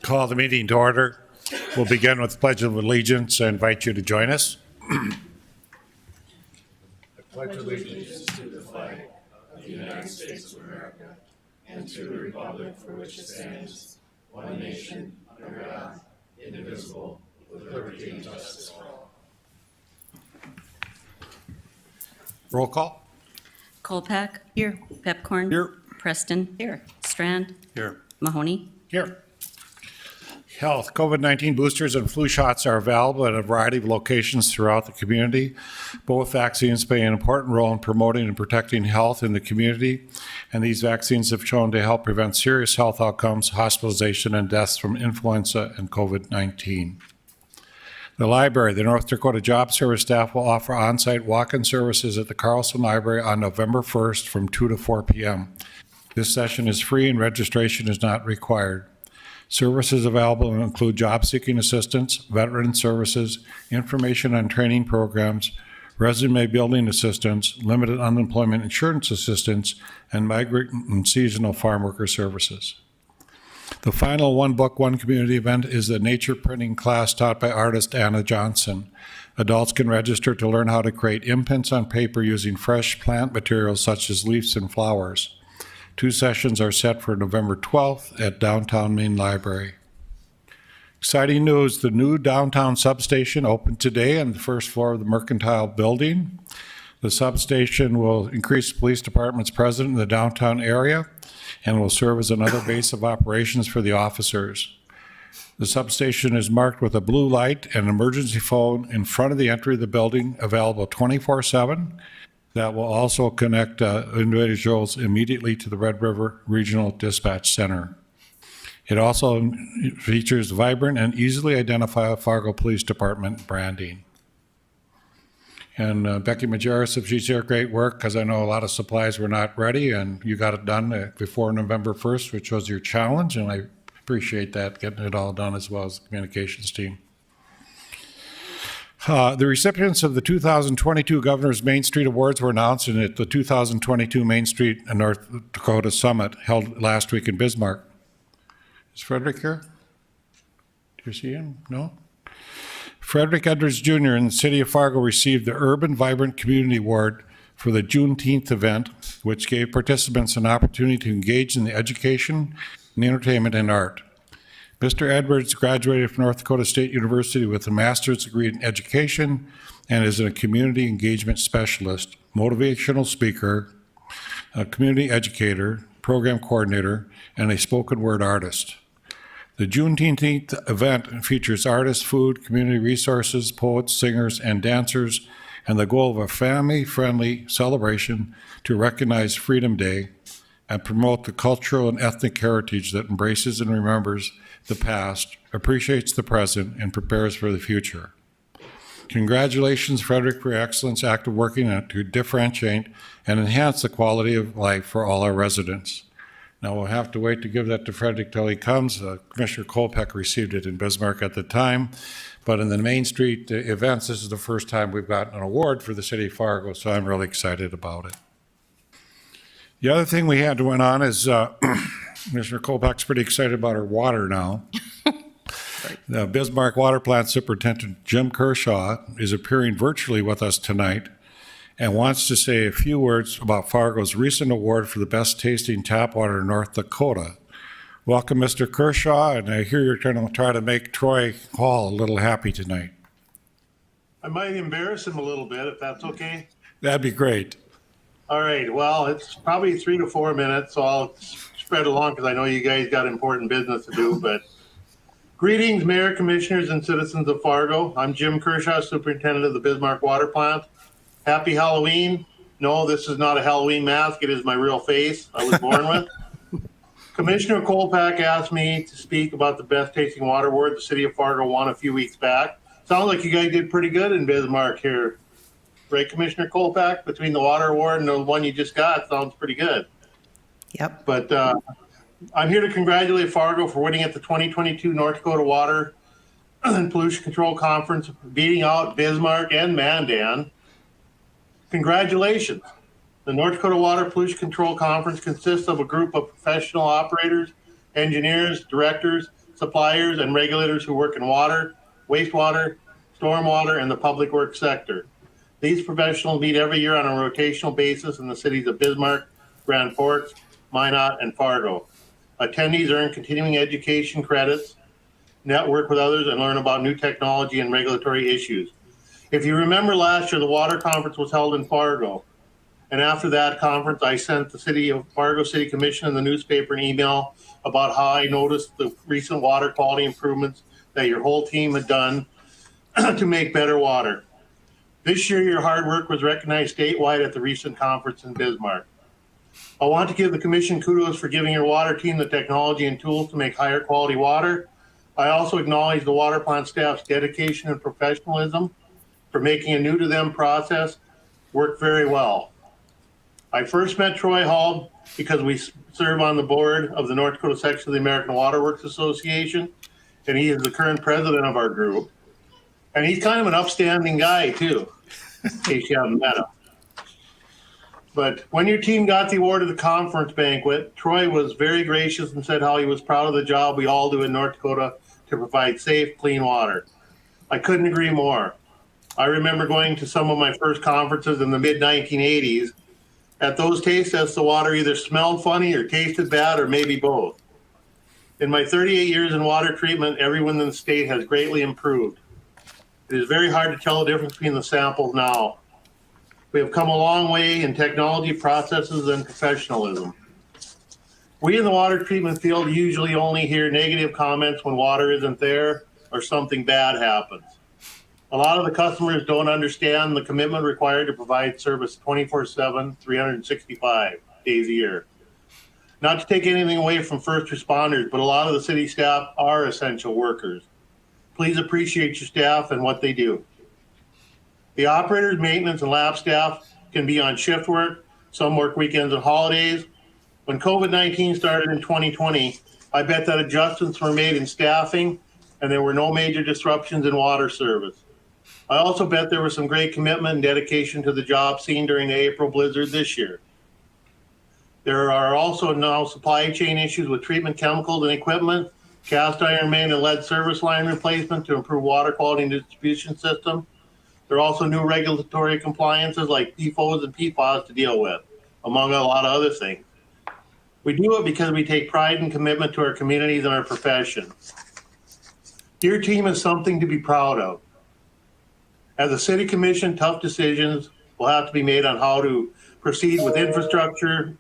Call the meeting to order. We'll begin with the Pledge of Allegiance. I invite you to join us. I pledge allegiance to the flag of the United States of America and to the republic for which it stands, one nation, under God, indivisible, with liberty and justice for all. Roll call. Kolpak. Here. Pepcorn. Here. Preston. Here. Strand. Here. Mahoney. Here. Health. COVID-19 boosters and flu shots are available at a variety of locations throughout the community. Both vaccines play an important role in promoting and protecting health in the community, and these vaccines have shown to help prevent serious health outcomes, hospitalization, and deaths from influenza and COVID-19. The library, the North Dakota Job Service staff will offer on-site walk-in services at the Carlson Library on November 1st from 2 to 4 p.m. This session is free and registration is not required. Services available include job-seeking assistance, veteran services, information on training programs, resume building assistance, limited unemployment insurance assistance, and migrant and seasonal farm worker services. The final One Book, One Community event is the nature printing class taught by artist Anna Johnson. Adults can register to learn how to create imprints on paper using fresh plant materials such as leaves and flowers. 2 sessions are set for November 12th at Downtown Main Library. Exciting news, the new downtown substation opened today on the first floor of the Mercantile Building. The substation will increase the police department's presence in the downtown area and will serve as another base of operations for the officers. The substation is marked with a blue light and emergency phone in front of the entry of the building, available 24/7. That will also connect individuals immediately to the Red River Regional Dispatch Center. It also features vibrant and easily identifiable Fargo Police Department branding. And Becky Majerus, if she's here, great work, because I know a lot of supplies were not ready, and you got it done before November 1st, which was your challenge, and I appreciate that, getting it all done, as well as the communications team. The recipients of the 2022 Governor's Main Street Awards were announced at the 2022 Main Street and North Dakota Summit held last week in Bismarck. Is Frederick here? Do you see him? No? Frederick Edwards Jr. in the city of Fargo received the Urban Vibrant Community Award for the Juneteenth event, which gave participants an opportunity to engage in the education, and entertainment, and art. Mr. Edwards graduated from North Dakota State University with a master's degree in education and is a community engagement specialist, motivational speaker, a community educator, program coordinator, and a spoken word artist. The Juneteenth event features artists, food, community resources, poets, singers, and dancers, and the goal of a family-friendly celebration to recognize Freedom Day and promote the cultural and ethnic heritage that embraces and remembers the past, appreciates the present, and prepares for the future. Congratulations, Frederick, for your excellent act of working to differentiate and enhance the quality of life for all our residents. Now we'll have to wait to give that to Frederick till he comes. Commissioner Kolpak received it in Bismarck at the time, but in the Main Street events, this is the first time we've gotten an award for the city of Fargo, so I'm really excited about it. The other thing we had went on is Commissioner Kolpak's pretty excited about our water now. The Bismarck Water Plant Superintendent Jim Kershaw is appearing virtually with us tonight and wants to say a few words about Fargo's recent award for the best tasting tap water in North Dakota. Welcome, Mr. Kershaw, and I hear you're going to try to make Troy Hall a little happy tonight. I might embarrass him a little bit, if that's okay. That'd be great. All right, well, it's probably 3 to 4 minutes, so I'll spread along because I know you guys got important business to do, but greetings, Mayor, Commissioners, and citizens of Fargo. I'm Jim Kershaw, Superintendent of the Bismarck Water Plant. Happy Halloween. No, this is not a Halloween mask. It is my real face I was born with. Commissioner Kolpak asked me to speak about the best tasting water award the city of Fargo won a few weeks back. Sounds like you guys did pretty good in Bismarck here. Right, Commissioner Kolpak? Between the water award and the one you just got, sounds pretty good. Yep. But I'm here to congratulate Fargo for winning at the 2022 North Dakota Water and Pollution Control Conference, beating out Bismarck and Mandan. Congratulations. The North Dakota Water Pollution Control Conference consists of a group of professional operators, engineers, directors, suppliers, and regulators who work in water, wastewater, stormwater, and the public works sector. These professionals meet every year on a rotational basis in the cities of Bismarck, Grand Forks, Minot, and Fargo. Attendees earn continuing education credits, network with others, and learn about new technology and regulatory issues. If you remember last year, the water conference was held in Fargo. And after that conference, I sent the City of Fargo City Commission and the newspaper an email about how I noticed the recent water quality improvements that your whole team had done to make better water. This year, your hard work was recognized statewide at the recent conference in Bismarck. I want to give the commission kudos for giving your water team the technology and tools to make higher quality water. I also acknowledge the water plant staff's dedication and professionalism for making a new to them process work very well. I first met Troy Hall because we serve on the board of the North Dakota section of the American Water Works Association, and he is the current president of our group. And he's kind of an upstanding guy too, in case you haven't met him. But when your team got the award at the conference banquet, Troy was very gracious and said how he was proud of the job we all do in North Dakota to provide safe, clean water. I couldn't agree more. I remember going to some of my first conferences in the mid-1980s. At those taste tests, the water either smelled funny or tasted bad or maybe both. In my 38 years in water treatment, everyone in the state has greatly improved. It is very hard to tell the difference between the samples now. We have come a long way in technology, processes, and professionalism. We in the water treatment field usually only hear negative comments when water isn't there or something bad happens. A lot of the customers don't understand the commitment required to provide service 24/7, 365 days a year. Not to take anything away from first responders, but a lot of the city staff are essential workers. Please appreciate your staff and what they do. The operators, maintenance, and lab staff can be on shift work. Some work weekends and holidays. When COVID-19 started in 2020, I bet that adjustments were made in staffing and there were no major disruptions in water service. I also bet there was some great commitment and dedication to the job seen during the April blizzard this year. There are also now supply chain issues with treatment chemicals and equipment, cast iron main and lead service line replacement to improve water quality and distribution system. There are also new regulatory compliances like PFOS and PFAS to deal with, among a lot of other things. We do it because we take pride and commitment to our communities and our profession. Your team is something to be proud of. As a city commission, tough decisions will have to be made on how to proceed with infrastructure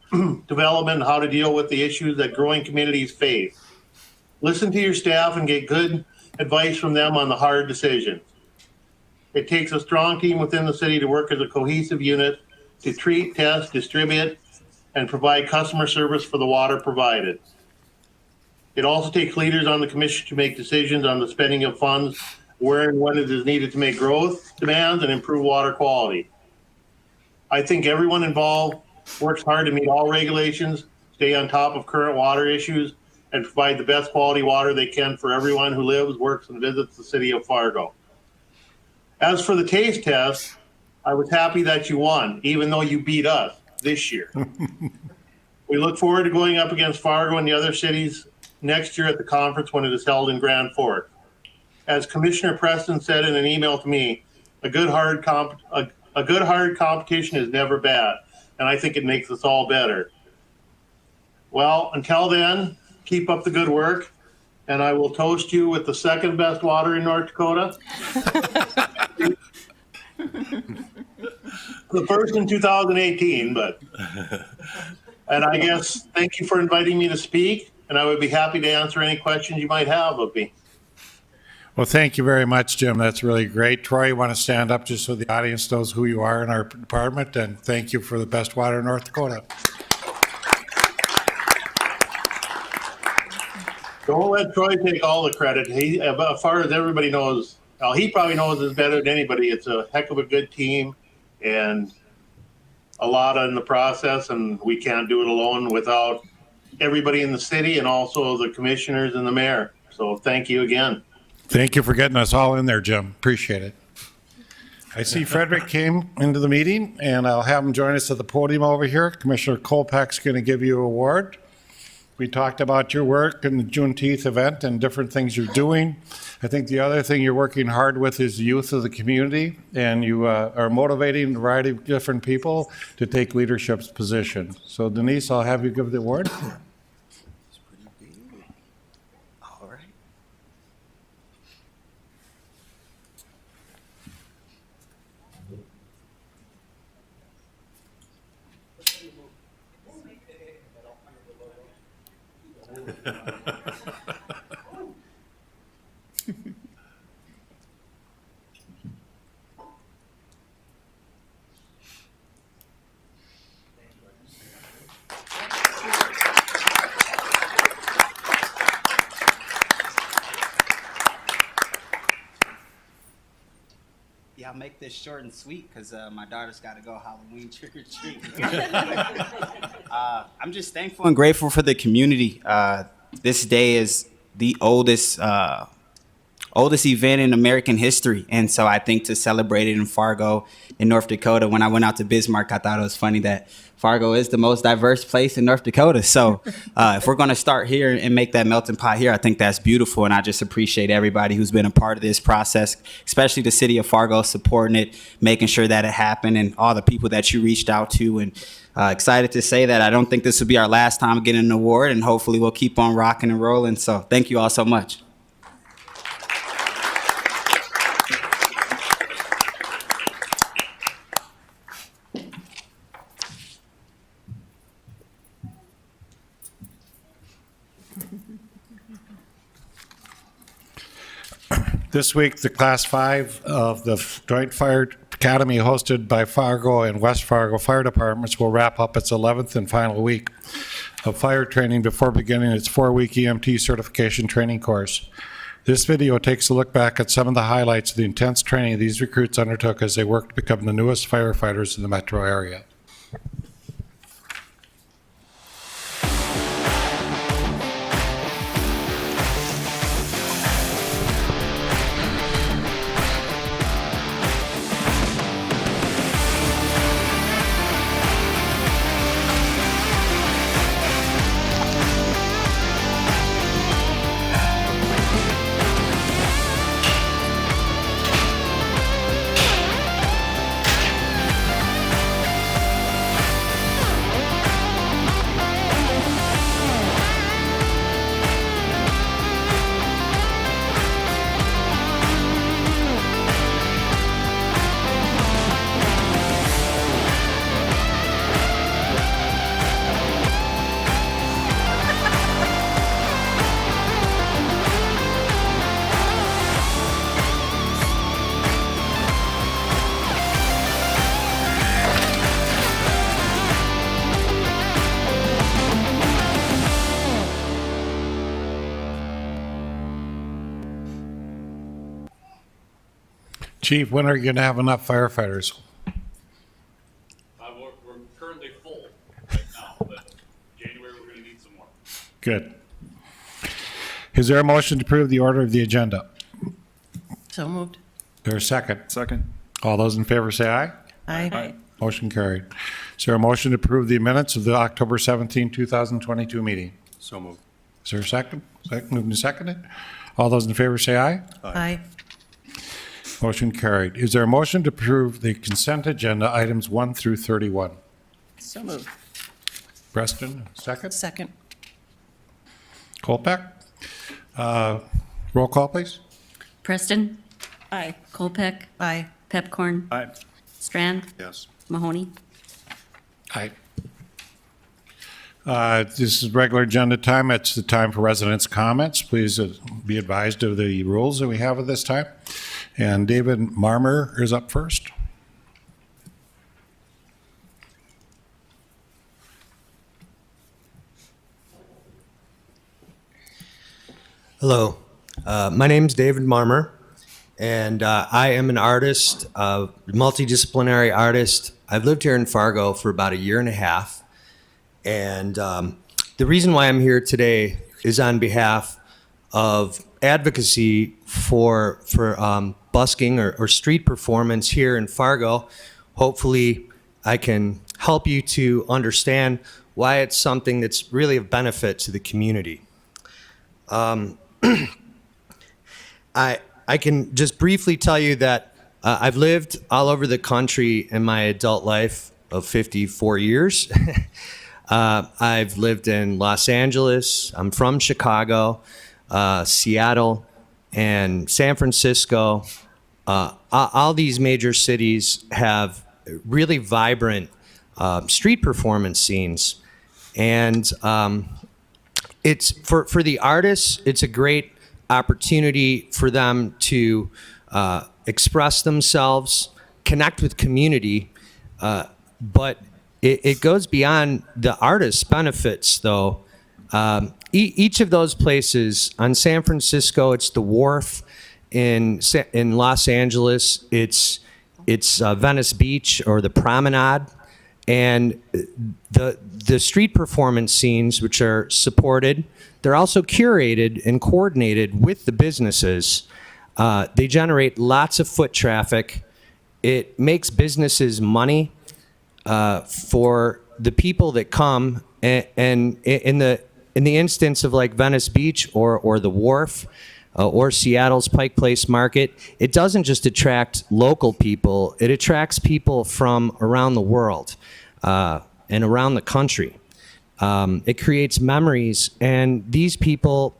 development and how to deal with the issues that growing communities face. Listen to your staff and get good advice from them on the hard decisions. It takes a strong team within the city to work as a cohesive unit to treat, test, distribute, and provide customer service for the water provided. It also takes leaders on the commission to make decisions on the spending of funds where and when it is needed to make growth demands and improve water quality. I think everyone involved works hard to meet all regulations, stay on top of current water issues, and provide the best quality water they can for everyone who lives, works, and visits the city of Fargo. As for the taste test, I was happy that you won, even though you beat us this year. We look forward to going up against Fargo and the other cities next year at the conference when it is held in Grand Forks. As Commissioner Preston said in an email to me, a good hard competition is never bad, and I think it makes us all better. Well, until then, keep up the good work, and I will toast you with the second best water in North Dakota. The first in 2018, and I guess thank you for inviting me to speak, and I would be happy to answer any questions you might have of me. Well, thank you very much, Jim. That's really great. Troy, you want to stand up just so the audience knows who you are in our department, and thank you for the best water in North Dakota. Don't let Troy take all the credit. He, as far as everybody knows, well, he probably knows this better than anybody. It's a heck of a good team and a lot in the process, and we can't do it alone without everybody in the city and also the commissioners and the mayor. So thank you again. Thank you for getting us all in there, Jim. Appreciate it. I see Frederick came into the meeting, and I'll have him join us at the podium over here. Commissioner Kolpack's going to give you an award. We talked about your work and the Juneteenth event and different things you're doing. I think the other thing you're working hard with is the youth of the community, and you are motivating a variety of different people to take leadership positions. So Denise, I'll have you give the award. All right. Yeah, I'll make this short and sweet because my daughter's got to go Halloween trick or treat. I'm just thankful and grateful for the community. This day is the oldest event in American history, and so I think to celebrate it in Fargo, in North Dakota. When I went out to Bismarck, I thought it was funny that Fargo is the most diverse place in North Dakota. So if we're going to start here and make that melting pot here, I think that's beautiful. And I just appreciate everybody who's been a part of this process, especially the city of Fargo supporting it, making sure that it happened, and all the people that you reached out to. And excited to say that I don't think this will be our last time getting an award, and hopefully we'll keep on rocking and rolling. So thank you all so much. This week, the Class 5 of the Joint Fire Academy hosted by Fargo and West Fargo Fire Departments will wrap up its 11th and final week of fire training before beginning its 4-week EMT certification training course. This video takes a look back at some of the highlights of the intense training these recruits undertook as they worked to become the newest firefighters in the metro area. Chief, when are you going to have enough firefighters? We're currently full right now, but January we're going to need some more. Good. Is there a motion to approve the order of the agenda? So moved. Is there a second? Second. All those in favor say aye. Aye. Motion carried. Is there a motion to approve the minutes of the October 17, 2022 meeting? So moved. Is there a second? Moved and seconded. All those in favor say aye. Aye. Motion carried. Is there a motion to approve the consent agenda items 1 through 31? So moved. Preston, second. Second. Colbeck? Roll call, please. Preston, Aye. Colpeck, Aye. Pepcorn, Aye. Strand, Yes. Mahoney. Aye. This is regular agenda time. It's the time for residents' comments. Please be advised of the rules that we have at this time. And David Marmer is up first. Hello, my name's David Marmer, and I am an artist, a multidisciplinary artist. I've lived here in Fargo for about a year and a half, and the reason why I'm here today is on behalf of advocacy for busking or street performance here in Fargo. Hopefully, I can help you to understand why it's something that's really of benefit to the community. I can just briefly tell you that I've lived all over the country in my adult life of 54 years. I've lived in Los Angeles. I'm from Chicago, Seattle, and San Francisco. All these major cities have really vibrant street performance scenes. And it's for the artists, it's a great opportunity for them to express themselves, connect with community, but it goes beyond the artist's benefits, though. Each of those places, on San Francisco, it's the Wharf. In Los Angeles, it's Venice Beach or the Promenade. And the street performance scenes, which are supported, they're also curated and coordinated with the businesses. They generate lots of foot traffic. It makes businesses money for the people that come. And in the instance of like Venice Beach or the Wharf or Seattle's Pike Place Market, it doesn't just attract local people. It attracts people from around the world and around the country. It creates memories, and these people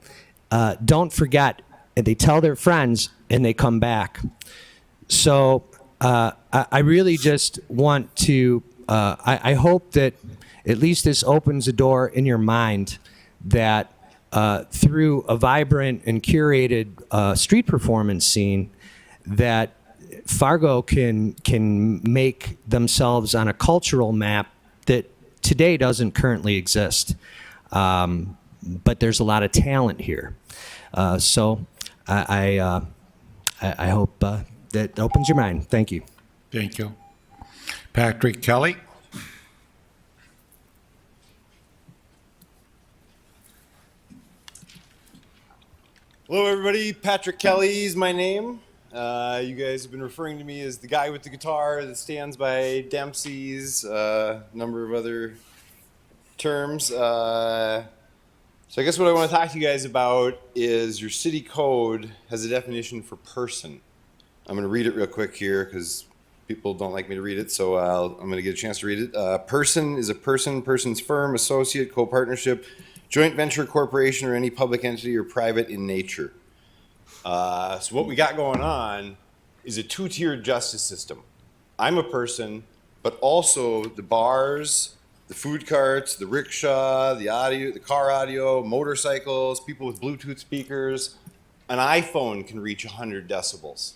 don't forget, and they tell their friends, and they come back. So I really just want to, I hope that at least this opens a door in your mind that through a vibrant and curated street performance scene, that Fargo can make themselves on a cultural map that today doesn't currently exist. But there's a lot of talent here. So I hope that opens your mind. Thank you. Thank you. Patrick Kelly. Hello, everybody. Patrick Kelly is my name. You guys have been referring to me as the guy with the guitar that stands by Dempsey's, number of other terms. So I guess what I want to talk to you guys about is your city code has a definition for person. I'm going to read it real quick here because people don't like me to read it, so I'm going to get a chance to read it. Person is a person, person's firm, associate, co-partnership, joint venture, corporation, or any public entity or private in nature. So what we got going on is a two-tiered justice system. I'm a person, but also the bars, the food carts, the rickshaw, the audio, the car audio, motorcycles, people with Bluetooth speakers. An iPhone can reach 100 decibels.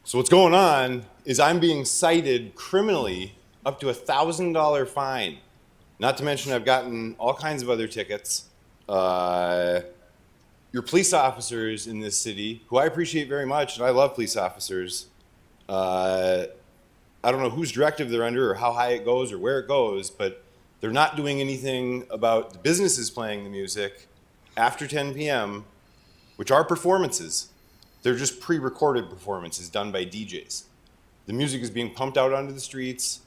So what's going on is I'm being cited criminally up to $1,000 fine. Not to mention I've gotten all kinds of other tickets. Your police officers in this city, who I appreciate very much, and I love police officers, I don't know whose directive they're under or how high it goes or where it goes, but they're not doing anything about the businesses playing the music after 10 p.m., which are performances. They're just pre-recorded performances done by DJs. The music is being pumped out onto the streets.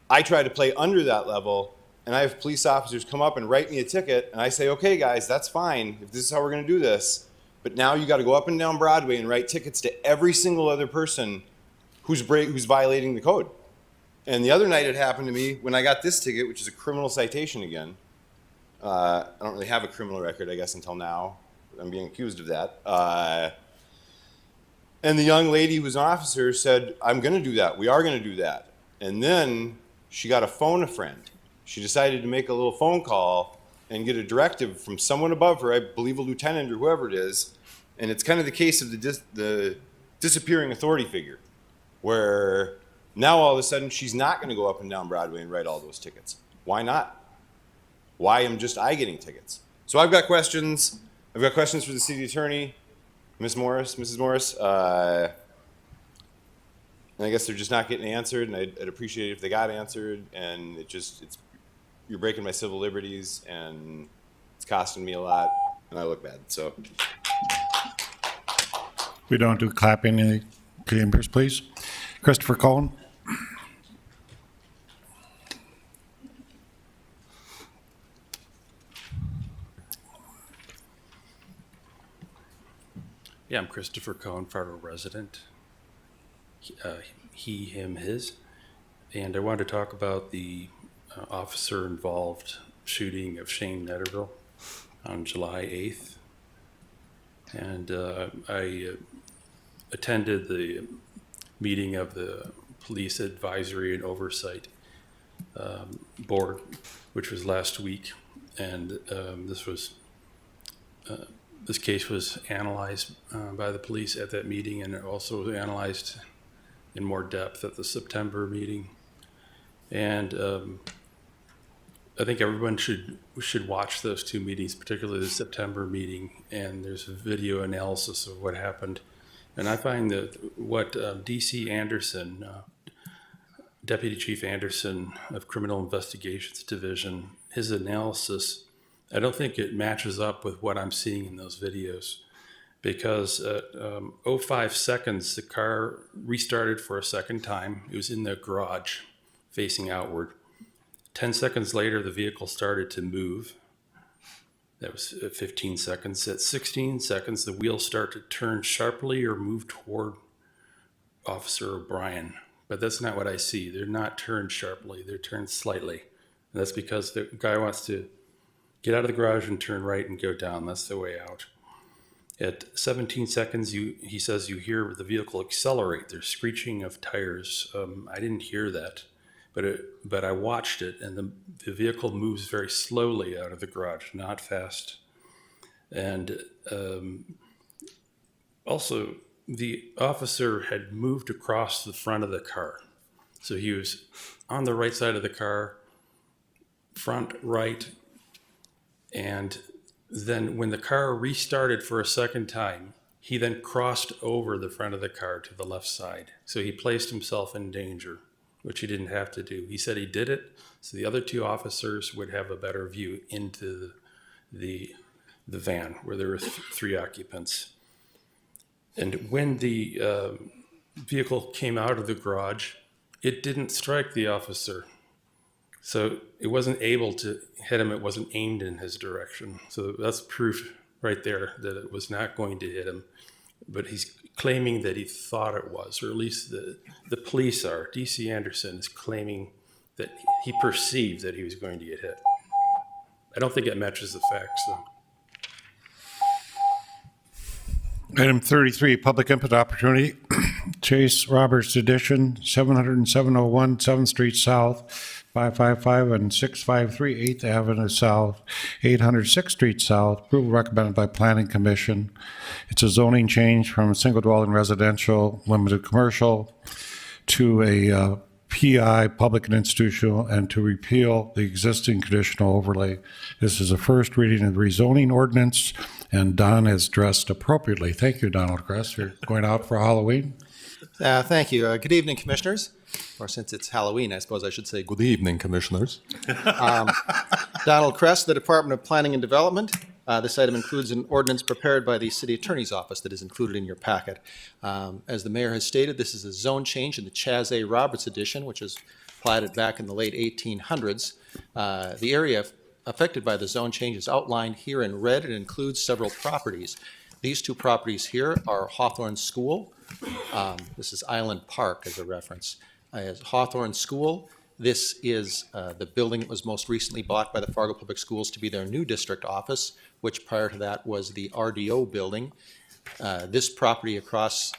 I try to play under that level, and I have police officers come up and write me a ticket, and I say, okay, guys, that's fine if this is how we're going to do this, but now you got to go up and down Broadway and write tickets to every single other person who's violating the code. And the other night it happened to me when I got this ticket, which is a criminal citation again. I don't really have a criminal record, I guess, until now. I'm being accused of that. And the young lady who's an officer said, I'm going to do that. We are going to do that. And then she got to phone a friend. She decided to make a little phone call and get a directive from someone above her, I believe a lieutenant or whoever it is. And it's kind of the case of the disappearing authority figure, where now all of a sudden she's not going to go up and down Broadway and write all those tickets. Why not? Why am just I getting tickets? So I've got questions. I've got questions for the city attorney, Mrs. Morris. And I guess they're just not getting answered, and I'd appreciate it if they got answered. And you're breaking my civil liberties, and it's costing me a lot, and I look bad. So We don't do clapping in the chambers, please. Christopher Cohen. Yeah, I'm Christopher Cohn, Fargo resident. He, him, his. And I wanted to talk about the officer involved shooting of Shane Netterville on July 8th. And I attended the meeting of the Police Advisory and Oversight Board, which was last week. And this case was analyzed by the police at that meeting, and also analyzed in more depth at the September meeting. And I think everyone should watch those two meetings, particularly the September meeting. And there's a video analysis of what happened. And I find that what DC Anderson, Deputy Chief Anderson of Criminal Investigations Division, his analysis, I don't think it matches up with what I'm seeing in those videos, because at 05 seconds, the car restarted for a second time. It was in the garage facing outward. 10 seconds later, the vehicle started to move. That was 15 seconds. At 16 seconds, the wheels start to turn sharply or move toward Officer O'Brien. But that's not what I see. They're not turned sharply. They're turned slightly. And that's because the guy wants to get out of the garage and turn right and go down. That's the way out. At 17 seconds, he says you hear the vehicle accelerate. There's screeching of tires. I didn't hear that, but I watched it, and the vehicle moves very slowly out of the garage, not fast. And also, the officer had moved across the front of the car. So he was on the right side of the car, front right, and then when the car restarted for a second time, he then crossed over the front of the car to the left side. So he placed himself in danger, which he didn't have to do. He said he did it so the other two officers would have a better view into the van where there were three occupants. And when the vehicle came out of the garage, it didn't strike the officer. So it wasn't able to hit him. It wasn't aimed in his direction. So that's proof right there that it was not going to hit him. But he's claiming that he thought it was, or at least the police are. DC Anderson is claiming that he perceived that he was going to get hit. I don't think it matches the facts, though. Item 33, public input opportunity. Chase Roberts Edition, 70701 7th Street South, 555 and 653 8th Avenue South, 800 6th Street South. Approval recommended by Planning Commission. It's a zoning change from single dwelling residential, limited commercial, to a PI, public and institutional, and to repeal the existing conditional overlay. This is a first reading of the rezoning ordinance, and Don is dressed appropriately. Thank you, Donald Kress. You're going out for Halloween? Thank you. Good evening, Commissioners. Or since it's Halloween, I suppose I should say good evening, Commissioners. Donald Kress, the Department of Planning and Development. This item includes an ordinance prepared by the City Attorney's Office that is included in your packet. As the Mayor has stated, this is a zone change in the Chaz A. Roberts Edition, which was platted back in the late 1800s. The area affected by the zone change is outlined here in red. It includes several properties. These two properties here are Hawthorne School. This is Island Park as a reference. As Hawthorne School, this is the building that was most recently bought by the Fargo Public Schools to be their new district office, which prior to that was the RDO building. This property across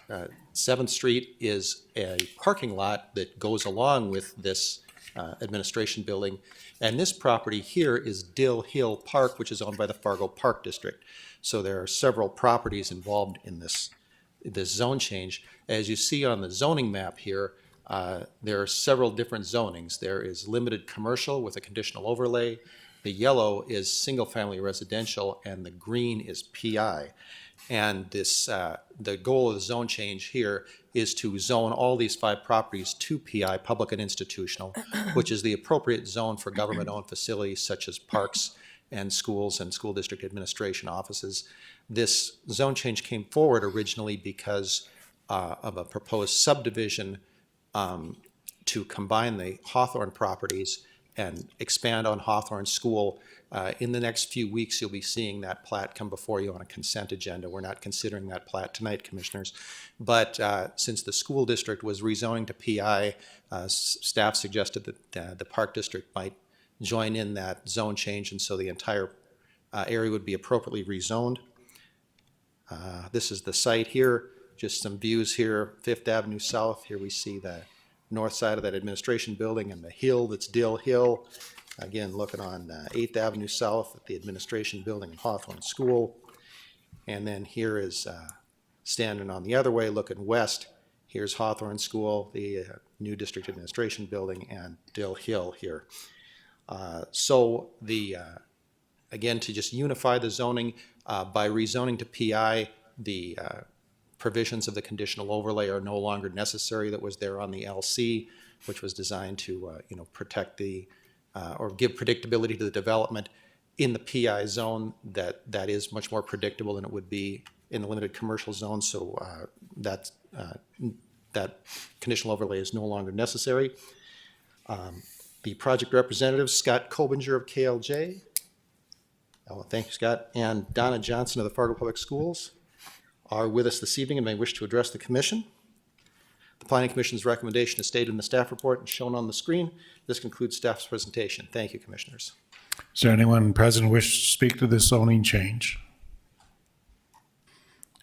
7th Street is a parking lot that goes along with this administration building. And this property here is Dill Hill Park, which is owned by the Fargo Park District. So there are several properties involved in this zone change. As you see on the zoning map here, there are several different zonings. There is limited commercial with a conditional overlay. The yellow is single-family residential, and the green is PI. And this, the goal of the zone change here is to zone all these 5 properties to PI, public and institutional, which is the appropriate zone for government-owned facilities such as parks and schools and school district administration offices. This zone change came forward originally because of a proposed subdivision to combine the Hawthorne properties and expand on Hawthorne School. In the next few weeks, you'll be seeing that plat come before you on a consent agenda. We're not considering that plat tonight, Commissioners. But since the school district was rezoning to PI, staff suggested that the Park District might join in that zone change, and so the entire area would be appropriately rezoned. This is the site here, just some views here, Fifth Avenue South. Here we see the north side of that administration building and the hill that's Dill Hill. Again, looking on 8th Avenue South at the administration building and Hawthorne School. And then here is standing on the other way, looking west. Here's Hawthorne School, the new district administration building, and Dill Hill here. So again, to just unify the zoning, by rezoning to PI, the provisions of the conditional overlay are no longer necessary that was there on the LC, which was designed to protect the or give predictability to the development. In the PI zone, that is much more predictable than it would be in the limited commercial zone. So that conditional overlay is no longer necessary. The project representative, Scott Kobinger of KLJ. Oh, thank you, Scott. And Donna Johnson of the Fargo Public Schools are with us this evening and may wish to address the commission. The Planning Commission's recommendation is stated in the staff report and shown on the screen. This concludes staff's presentation. Thank you, Commissioners. Is there anyone present wish to speak to this zoning change?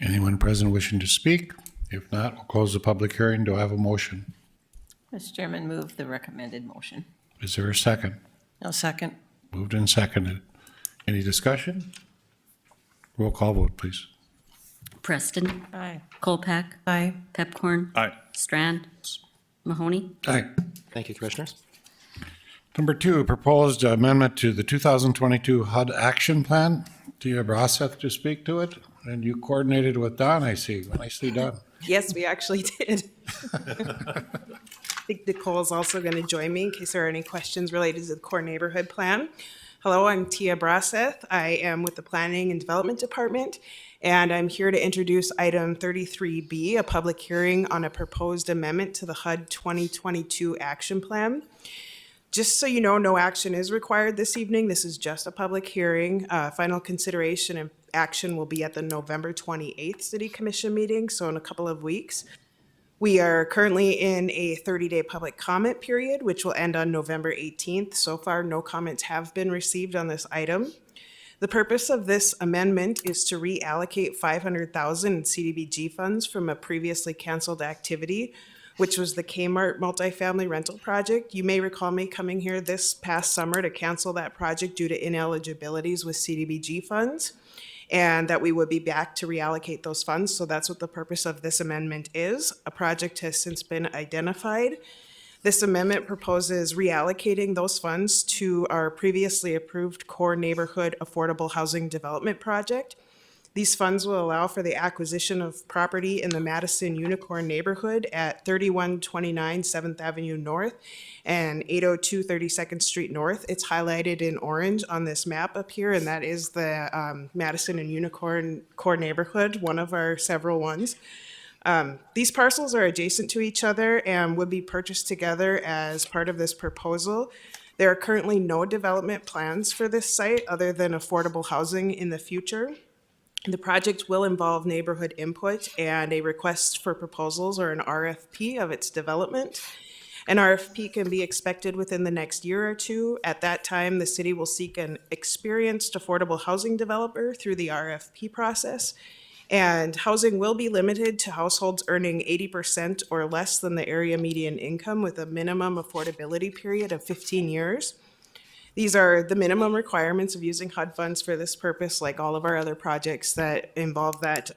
Anyone present wishing to speak? If not, we'll close the public hearing. Do I have a motion? Mr. Chairman, move the recommended motion. Is there a second? No second. Moved and seconded. Any discussion? Roll call vote, please. Preston, Aye. Colpack, Aye. Pepcorn. Aye. Strand, Mahoney. Aye. Thank you, Commissioners. Number 2, proposed amendment to the 2022 HUD Action Plan. Do you have Rosseth to speak to it? And you coordinated with Don, I see. Nicely done. Yes, we actually did. I think Nicole's also going to join me in case there are any questions related to the core neighborhood plan. Hello, I'm Tia Braseth. I am with the Planning and Development Department, and I'm here to introduce item 33B, a public hearing on a proposed amendment to the HUD 2022 Action Plan. Just so you know, no action is required this evening. This is just a public hearing. Final consideration and action will be at the November 28th City Commission meeting, so in a couple of weeks. We are currently in a 30-day public comment period, which will end on November 18th. So far, no comments have been received on this item. The purpose of this amendment is to reallocate $500,000 in CDBG funds from a previously canceled activity, which was the Kmart multifamily rental project. You may recall me coming here this past summer to cancel that project due to ineligibilities with CDBG funds, and that we would be back to reallocate those funds. So that's what the purpose of this amendment is. A project has since been identified. This amendment proposes reallocating those funds to our previously approved core neighborhood affordable housing development project. These funds will allow for the acquisition of property in the Madison Unicorn neighborhood at 3129 7th Avenue North and 802 32nd Street North. It's highlighted in orange on this map up here, and that is the Madison and Unicorn core neighborhood, one of our several ones. These parcels are adjacent to each other and would be purchased together as part of this proposal. There are currently no development plans for this site other than affordable housing in the future. The project will involve neighborhood input and a request for proposals or an RFP of its development. An RFP can be expected within the next year or two. At that time, the city will seek an experienced affordable housing developer through the RFP process. And housing will be limited to households earning 80% or less than the area median income with a minimum affordability period of 15 years. These are the minimum requirements of using HUD funds for this purpose, like all of our other projects that involve that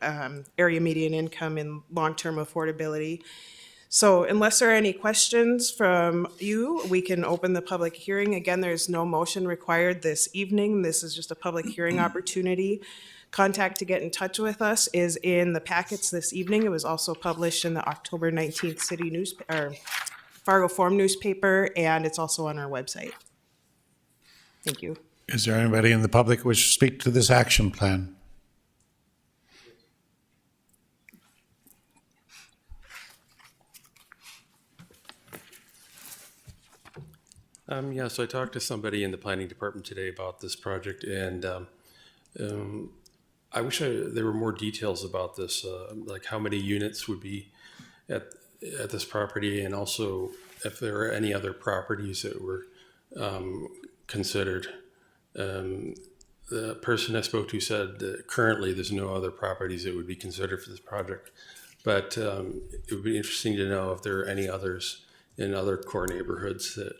area median income and long-term affordability. So unless there are any questions from you, we can open the public hearing. Again, there's no motion required this evening. This is just a public hearing opportunity. Contact to get in touch with us is in the packets this evening. It was also published in the October 19th City newspaper, Fargo Forum newspaper, and it's also on our website. Thank you. Is there anybody in the public who wishes to speak to this action plan? Yeah, so I talked to somebody in the planning department today about this project, and I wish there were more details about this, like how many units would be at at this property, and also if there are any other properties that were considered. Um, the person I spoke to said that currently there's no other properties that would be considered for this project, but it would be interesting to know if there are any others in other core neighborhoods that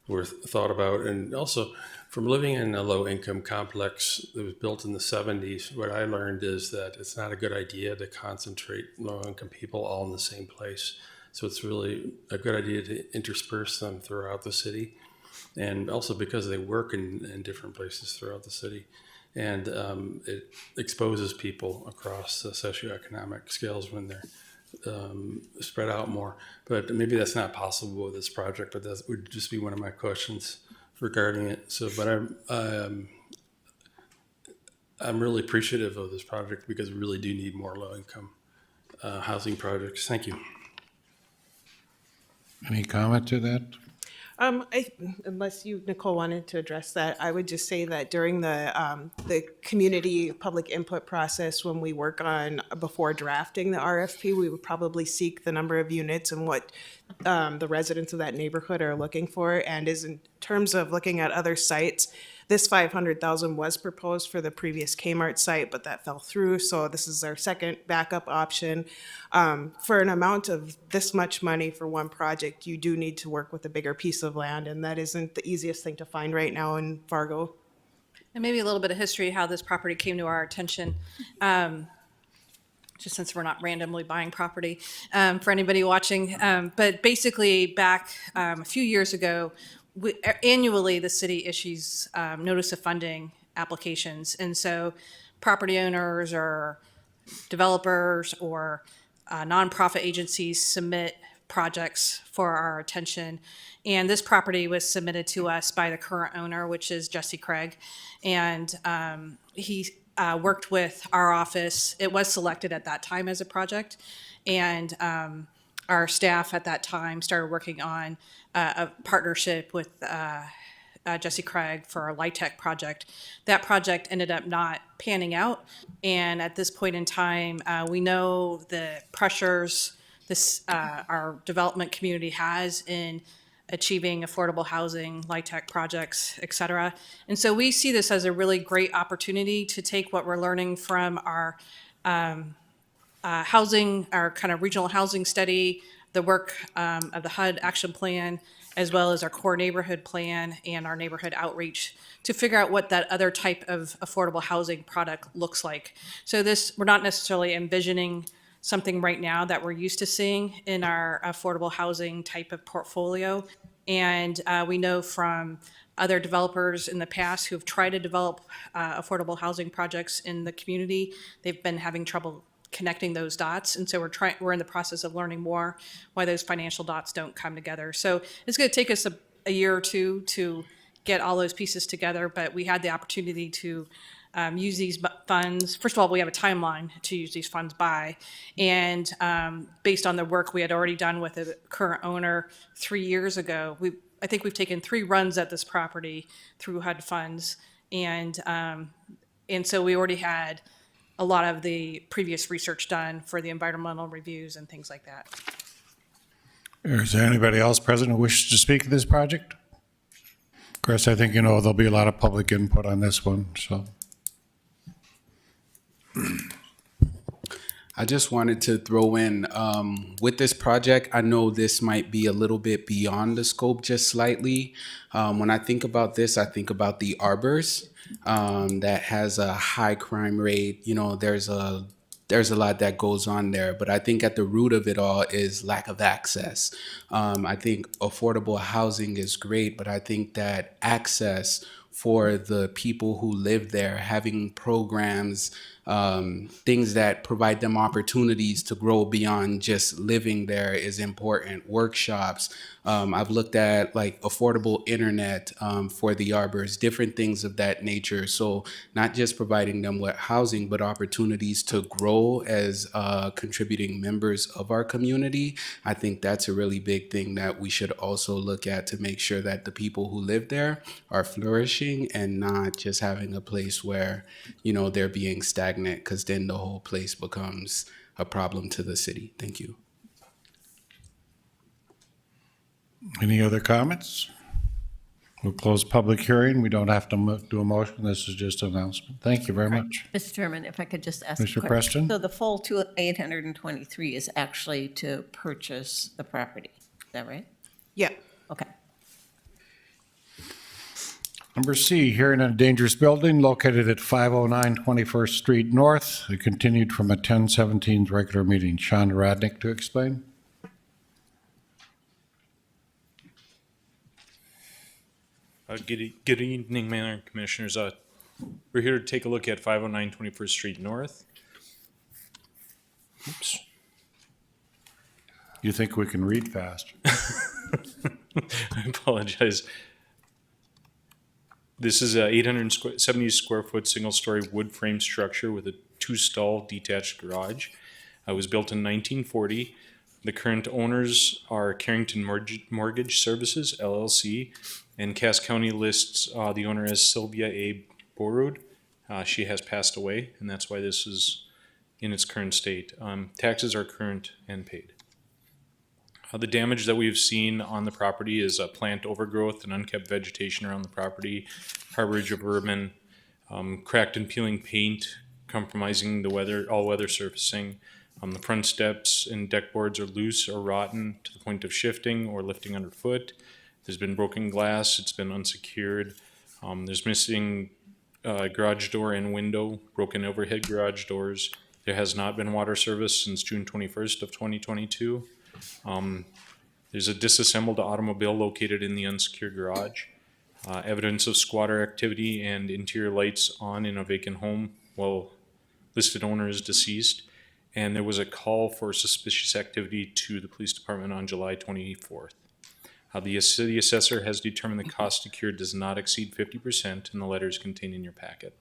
were thought about. And also, from living in a low-income complex that was built in the 70s, what I learned is that it's not a good idea to concentrate low-income people all in the same place. So it's really a good idea to intersperse them throughout the city, and also because they work in different places throughout the city. And it exposes people across socioeconomic scales when they're spread out more. But maybe that's not possible with this project, but that would just be one of my questions regarding it. So, but I'm really appreciative of this project because we really do need more low-income housing projects. Thank you. Any comment to that? Unless you, Nicole, wanted to address that, I would just say that during the community public input process, when we work on, before drafting the RFP, we would probably seek the number of units and what the residents of that neighborhood are looking for. And is in terms of looking at other sites, this 500,000 was proposed for the previous Kmart site, but that fell through. So this is our second backup option. For an amount of this much money for one project, you do need to work with a bigger piece of land, and that isn't the easiest thing to find right now in Fargo. And maybe a little bit of history, how this property came to our attention. Just since we're not randomly buying property for anybody watching. But basically, back a few years ago, annually the city issues notice of funding applications. And so property owners or developers or nonprofit agencies submit projects for our attention. And this property was submitted to us by the current owner, which is Jesse Craig. And he worked with our office. It was selected at that time as a project. And our staff at that time started working on a partnership with Jesse Craig for our LIHTC project. That project ended up not panning out. And at this point in time, we know the pressures our development community has in achieving affordable housing, LIHTC projects, et cetera. And so we see this as a really great opportunity to take what we're learning from our housing, our kind of regional housing study, the work of the HUD action plan, as well as our core neighborhood plan and our neighborhood outreach to figure out what that other type of affordable housing product looks like. So we're not necessarily envisioning something right now that we're used to seeing in our affordable housing type of portfolio. And we know from other developers in the past who have tried to develop affordable housing projects in the community, they've been having trouble connecting those dots. And so we're in the process of learning more why those financial dots don't come together. So it's going to take us a year or two to get all those pieces together, but we had the opportunity to use these funds. First of all, we have a timeline to use these funds by, and based on the work we had already done with the current owner 3 years ago, I think we've taken 3 runs at this property through HUD funds, and so we already had a lot of the previous research done for the environmental reviews and things like that. Is there anybody else present who wishes to speak to this project? Chris, I think you know there'll be a lot of public input on this one, so. I just wanted to throw in, with this project, I know this might be a little bit beyond the scope just slightly. When I think about this, I think about the arbors that has a high crime rate. You know, there's a lot that goes on there, but I think at the root of it all is lack of access. I think affordable housing is great, but I think that access for the people who live there, having programs, things that provide them opportunities to grow beyond just living there is important. Workshops. I've looked at like affordable internet for the arbors, different things of that nature. So not just providing them with housing, but opportunities to grow as contributing members of our community. I think that's a really big thing that we should also look at to make sure that the people who live there are flourishing and not just having a place where, they're being stagnant, because then the whole place becomes a problem to the city. Thank you. Any other comments? We'll close public hearing. We don't have to do a motion. This is just an announcement. Thank you very much. Mr. Chairman, if I could just ask a Mr. question. Preston? So the full 823 is actually to purchase the property, is that right? Yeah. Okay. Number C, hearing on a dangerous building located at 509 21st Street North. It continued from a 10/17 regular meeting. Sean Radnick to explain. Good evening, Mayor and Commissioners. We're here to take a look at 509 21st Street North. Oops. You think we can read fast? I apologize. This is a 870 square foot single story wood frame structure with a 2-stall detached garage. It was built in 1940. The current owners are Carrington Mortgage Services, LLC, and Cass County lists the owner as Sylvia A. Borrowed. She has passed away, and that's why this is in its current state. Taxes are current and paid. The damage that we've seen on the property is plant overgrowth and unkept vegetation around the property, harborage of vermin, cracked and peeling paint, compromising the all-weather surfacing. The front steps and deck boards are loose or rotten to the point of shifting or lifting underfoot. There's been broken glass. It's been unsecured. There's missing garage door and window, broken overhead garage doors. There has not been water service since June 21st of 2022. There's a disassembled automobile located in the unsecured garage. Evidence of squatter activity and interior lights on in a vacant home while listed owner is deceased. And there was a call for suspicious activity to the police department on July 24th. The city assessor has determined the cost to cure does not exceed 50%, and the letter is contained in your packet.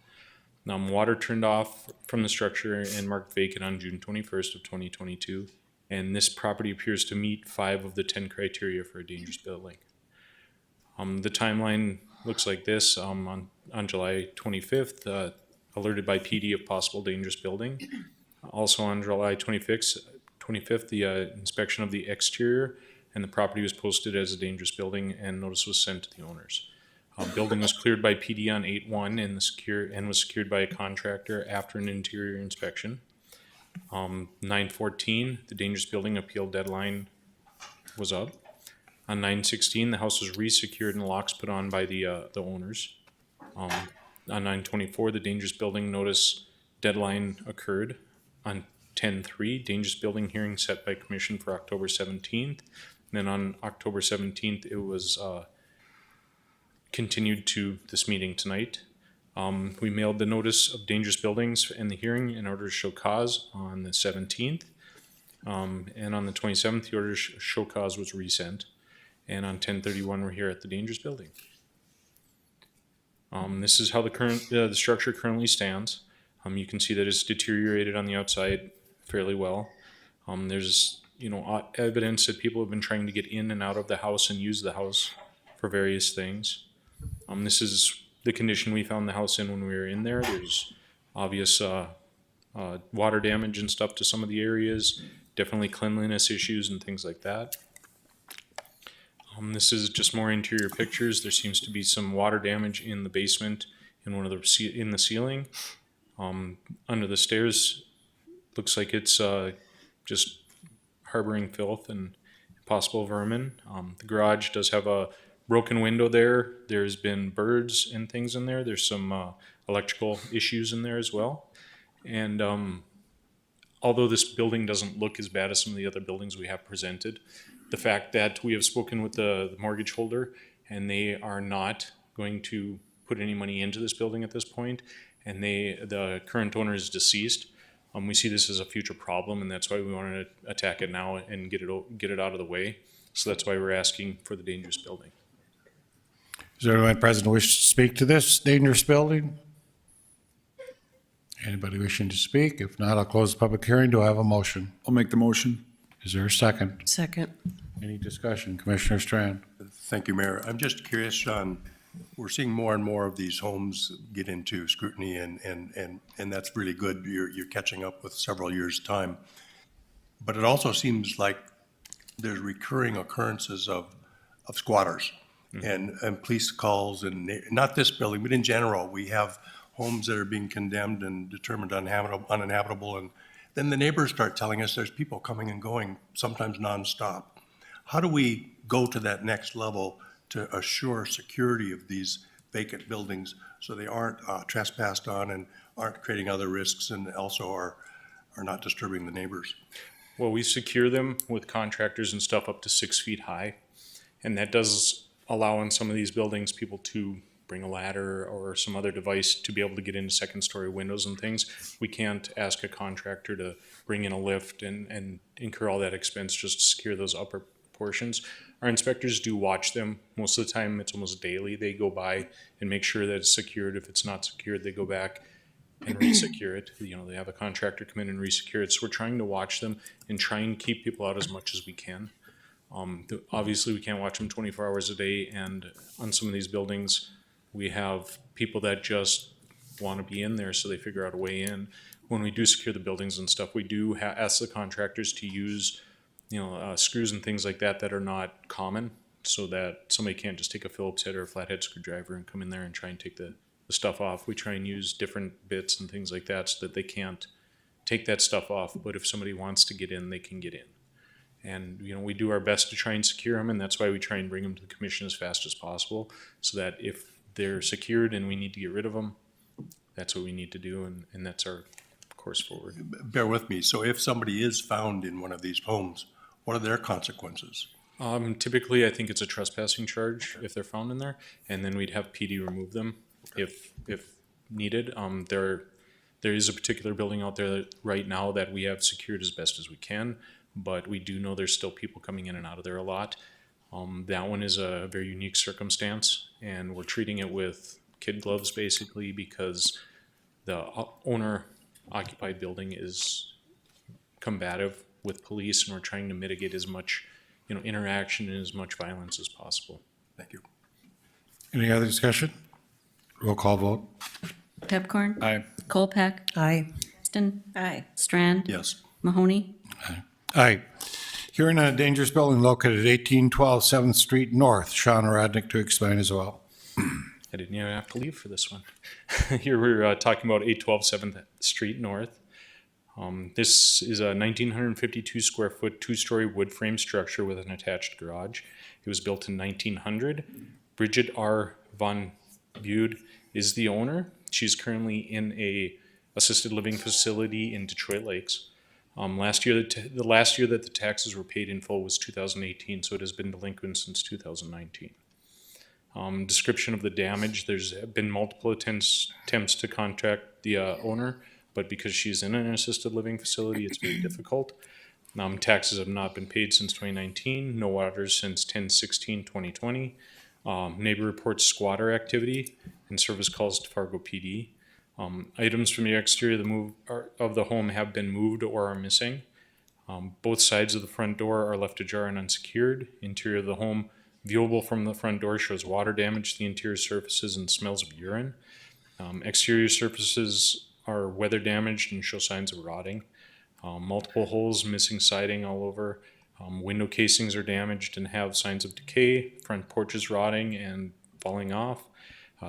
Water turned off from the structure and marked vacant on June 21st of 2022. And this property appears to meet 5 of the 10 criteria for a dangerous building. The timeline looks like this. On July 25th, alerted by PD of possible dangerous building. Also on July 25th, the inspection of the exterior and the property was posted as a dangerous building, and notice was sent to the owners. Building was cleared by PD on 8/1 and was secured by a contractor after an interior inspection. 9/14, the dangerous building appeal deadline was up. On 9/16, the house was resecured and locks put on by the owners. On 9/24, the dangerous building notice deadline occurred. On 10/3, dangerous building hearing set by commission for October 17th. And then on October 17th, it was continued to this meeting tonight. We mailed the notice of dangerous buildings and the hearing in order to show cause on the 17th. And on the 27th, the order to show cause was resent. And on 10/31, we're here at the dangerous building. This is how the structure currently stands. You can see that it's deteriorated on the outside fairly well. There's evidence that people have been trying to get in and out of the house and use the house for various things. This is the condition we found the house in when we were in there. There's obvious water damage and stuff to some of the areas, definitely cleanliness issues and things like that. This is just more interior pictures. There seems to be some water damage in the basement in in the ceiling. Under the stairs, looks like it's just harboring filth and possible vermin. The garage does have a broken window there. There's been birds and things in there. There's some electrical issues in there as well. And although this building doesn't look as bad as some of the other buildings we have presented, the fact that we have spoken with the mortgage holder and they are not going to put any money into this building at this point, and the current owner is deceased. We see this as a future problem, and that's why we wanted to attack it now and get it out of the way. So that's why we're asking for the dangerous building. Is there anyone present who wishes to speak to this dangerous building? Anybody wishing to speak? If not, I'll close the public hearing. Do I have a motion? I'll make the motion. Is there a second? Second. Any discussion? Commissioner Strand? Thank you, Mayor. I'm just curious on, we're seeing more and more of these homes get into scrutiny, and that's really good. You're catching up with several years' time. But it also seems like there's recurring occurrences of squatters and police calls, and not this building, but in general, we have homes that are being condemned and determined uninhabitable, and then the neighbors start telling us there's people coming and going, sometimes nonstop. How do we go to that next level to assure security of these vacant buildings so they aren't trespassed on and aren't creating other risks, and also are not disturbing the neighbors? Well, we secure them with contractors and stuff up to 6 feet high, and that does allow in some of these buildings people to bring a ladder or some other device to be able to get into second story windows and things. We can't ask a contractor to bring in a lift and incur all that expense just to secure those upper portions. Our inspectors do watch them. Most of the time, it's almost daily. They go by and make sure that it's secured. If it's not secured, they go back and resecure it. You know, they have a contractor come in and resecure it. So we're trying to watch them and try and keep people out as much as we can. Obviously, we can't watch them 24 hours a day, and on some of these buildings, we have people that just want to be in there, so they figure out a way in. When we do secure the buildings and stuff, we do ask the contractors to use, screws and things like that that are not common, so that somebody can't just take a Phillips head or a flathead screwdriver and come in there and try and take the stuff off. We try and use different bits and things like that so that they can't take that stuff off, but if somebody wants to get in, they can get in. And, we do our best to try and secure them, and that's why we try and bring them to the commission as fast as possible, so that if they're secured and we need to get rid of them, that's what we need to do, and that's our course forward. Bear with me. So if somebody is found in one of these homes, what are their consequences? Typically, I think it's a trespassing charge if they're found in there, and then we'd have PD remove them if needed. There is a particular building out there right now that we have secured as best as we can, but we do know there's still people coming in and out of there a lot. That one is a very unique circumstance, and we're treating it with kid gloves basically, because the owner-occupied building is combative with police, and we're trying to mitigate as much interaction and as much violence as possible. Thank you. Any other discussion? Roll call vote. Pepcorn? Aye. Colpack? Aye. Preston? Aye. Strand? Yes. Mahoney? Aye. Hearing on a dangerous building located at 1812 7th Street North. Sean Radnick to explain as well. I didn't even have to leave for this one. Here we're talking about 812 7th Street North. This is a 1,952 square foot, 2-story wood frame structure with an attached garage. It was built in 1900. Bridget R. Von Bude is the owner. She's currently in a assisted living facility in Detroit Lakes. Last year, the last year that the taxes were paid in full was 2018, so it has been delinquent since 2019. Description of the damage: there's been multiple attempts to contact the owner, but because she's in an assisted living facility, it's very difficult. Taxes have not been paid since 2019, no waters since 10/16/2020. Neighbor reports squatter activity and service calls to Fargo PD. Items from the exterior of the home have been moved or are missing. Both sides of the front door are left ajar and unsecured. Interior of the home, viewable from the front door, shows water damage to the interior surfaces and smells of urine. Exterior surfaces are weather damaged and show signs of rotting. Multiple holes, missing siding all over. Window casings are damaged and have signs of decay. Front porch is rotting and falling off.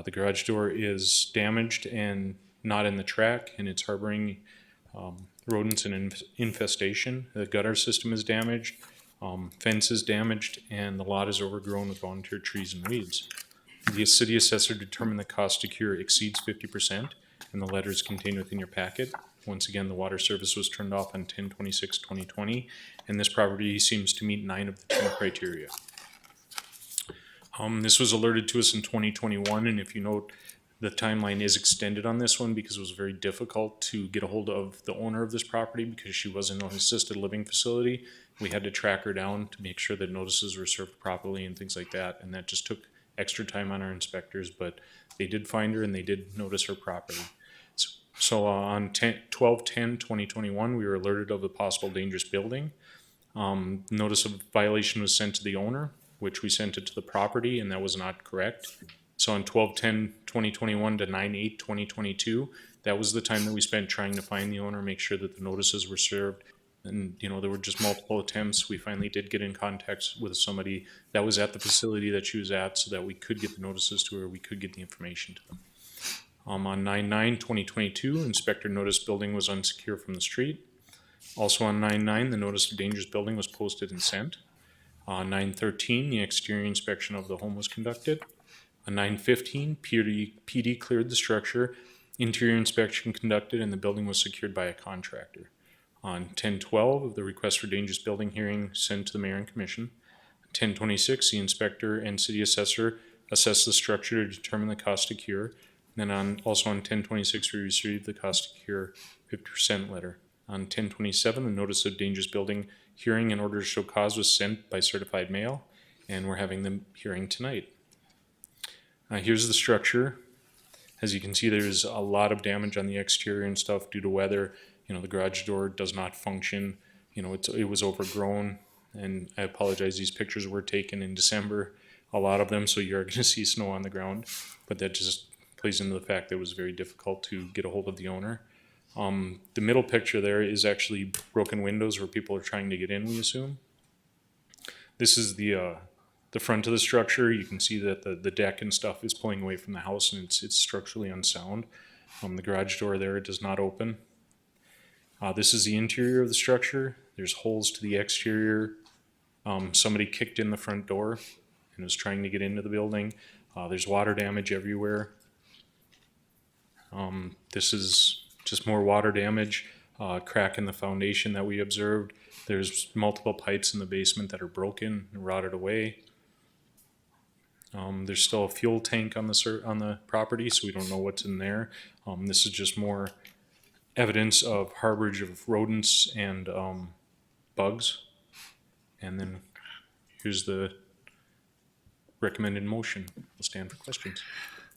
The garage door is damaged and not in the track, and it's harboring rodents and infestation. The gutter system is damaged, fence is damaged, and the lot is overgrown with volunteer trees and weeds. The city assessor determined the cost to cure exceeds 50%, and the letter is contained within your packet. Once again, the water service was turned off on 10/26/2020, and this property seems to meet 9 of the 10 criteria. This was alerted to us in 2021, and if you note, the timeline is extended on this one because it was very difficult to get a hold of the owner of this property because she was in an assisted living facility. We had to track her down to make sure that notices were served properly and things like that, and that just took extra time on our inspectors, but they did find her and they did notice her property. So on 12/10/2021, we were alerted of a possible dangerous building. Notice of violation was sent to the owner, which we sent it to the property, and that was not correct. So on 12/10/2021 to 9/8/2022, that was the time that we spent trying to find the owner, make sure that the notices were served. And, you know, there were just multiple attempts. We finally did get in contact with somebody that was at the facility that she was at so that we could get the notices to her, we could get the information to them. On 9/9/2022, inspector noticed building was unsecure from the street. Also on 9/9, the notice of dangerous building was posted and sent. On 9/13, the exterior inspection of the home was conducted. On 9/15, PD cleared the structure, interior inspection conducted, and the building was secured by a contractor. On 10/12, the request for dangerous building hearing sent to the mayor and commission. 10/26, the inspector and city assessor assessed the structure to determine the cost to cure. And then also on 10/26, we received the cost to cure 50% letter. On 10/27, the notice of dangerous building hearing and order to show cause was sent by certified mail, and we're having the hearing tonight. Here's the structure. As you can see, there's a lot of damage on the exterior and stuff due to weather. You know, the garage door does not function. You know, it was overgrown, and I apologize, these pictures were taken in December, a lot of them, so you're gonna see snow on the ground, but that just plays into the fact that it was very difficult to get a hold of the owner. The middle picture there is actually broken windows where people are trying to get in, we assume. This is the front of the structure. You can see that the deck and stuff is pulling away from the house, and it's structurally unsound. The garage door there does not open. This is the interior of the structure. There's holes to the exterior. Somebody kicked in the front door and was trying to get into the building. There's water damage everywhere. This is just more water damage, crack in the foundation that we observed. There's multiple pipes in the basement that are broken and rotted away. There's still a fuel tank on the property, so we don't know what's in there. This is just more evidence of harborage of rodents and bugs. And then here's the recommended motion. We'll stand for questions.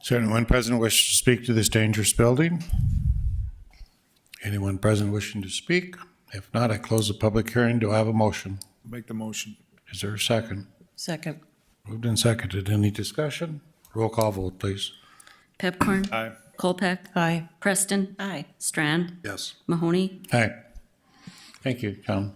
Is there anyone present wishing to speak to this dangerous building? Anyone present wishing to speak? If not, I close the public hearing. Do I have a motion? Make the motion. Is there a second? Second. Moved and seconded. Any discussion? Roll call vote, please. Pepcorn. Aye. Colpack. Aye. Preston. Aye. Strand. Yes. Mahoney. Aye. Thank you, Tom.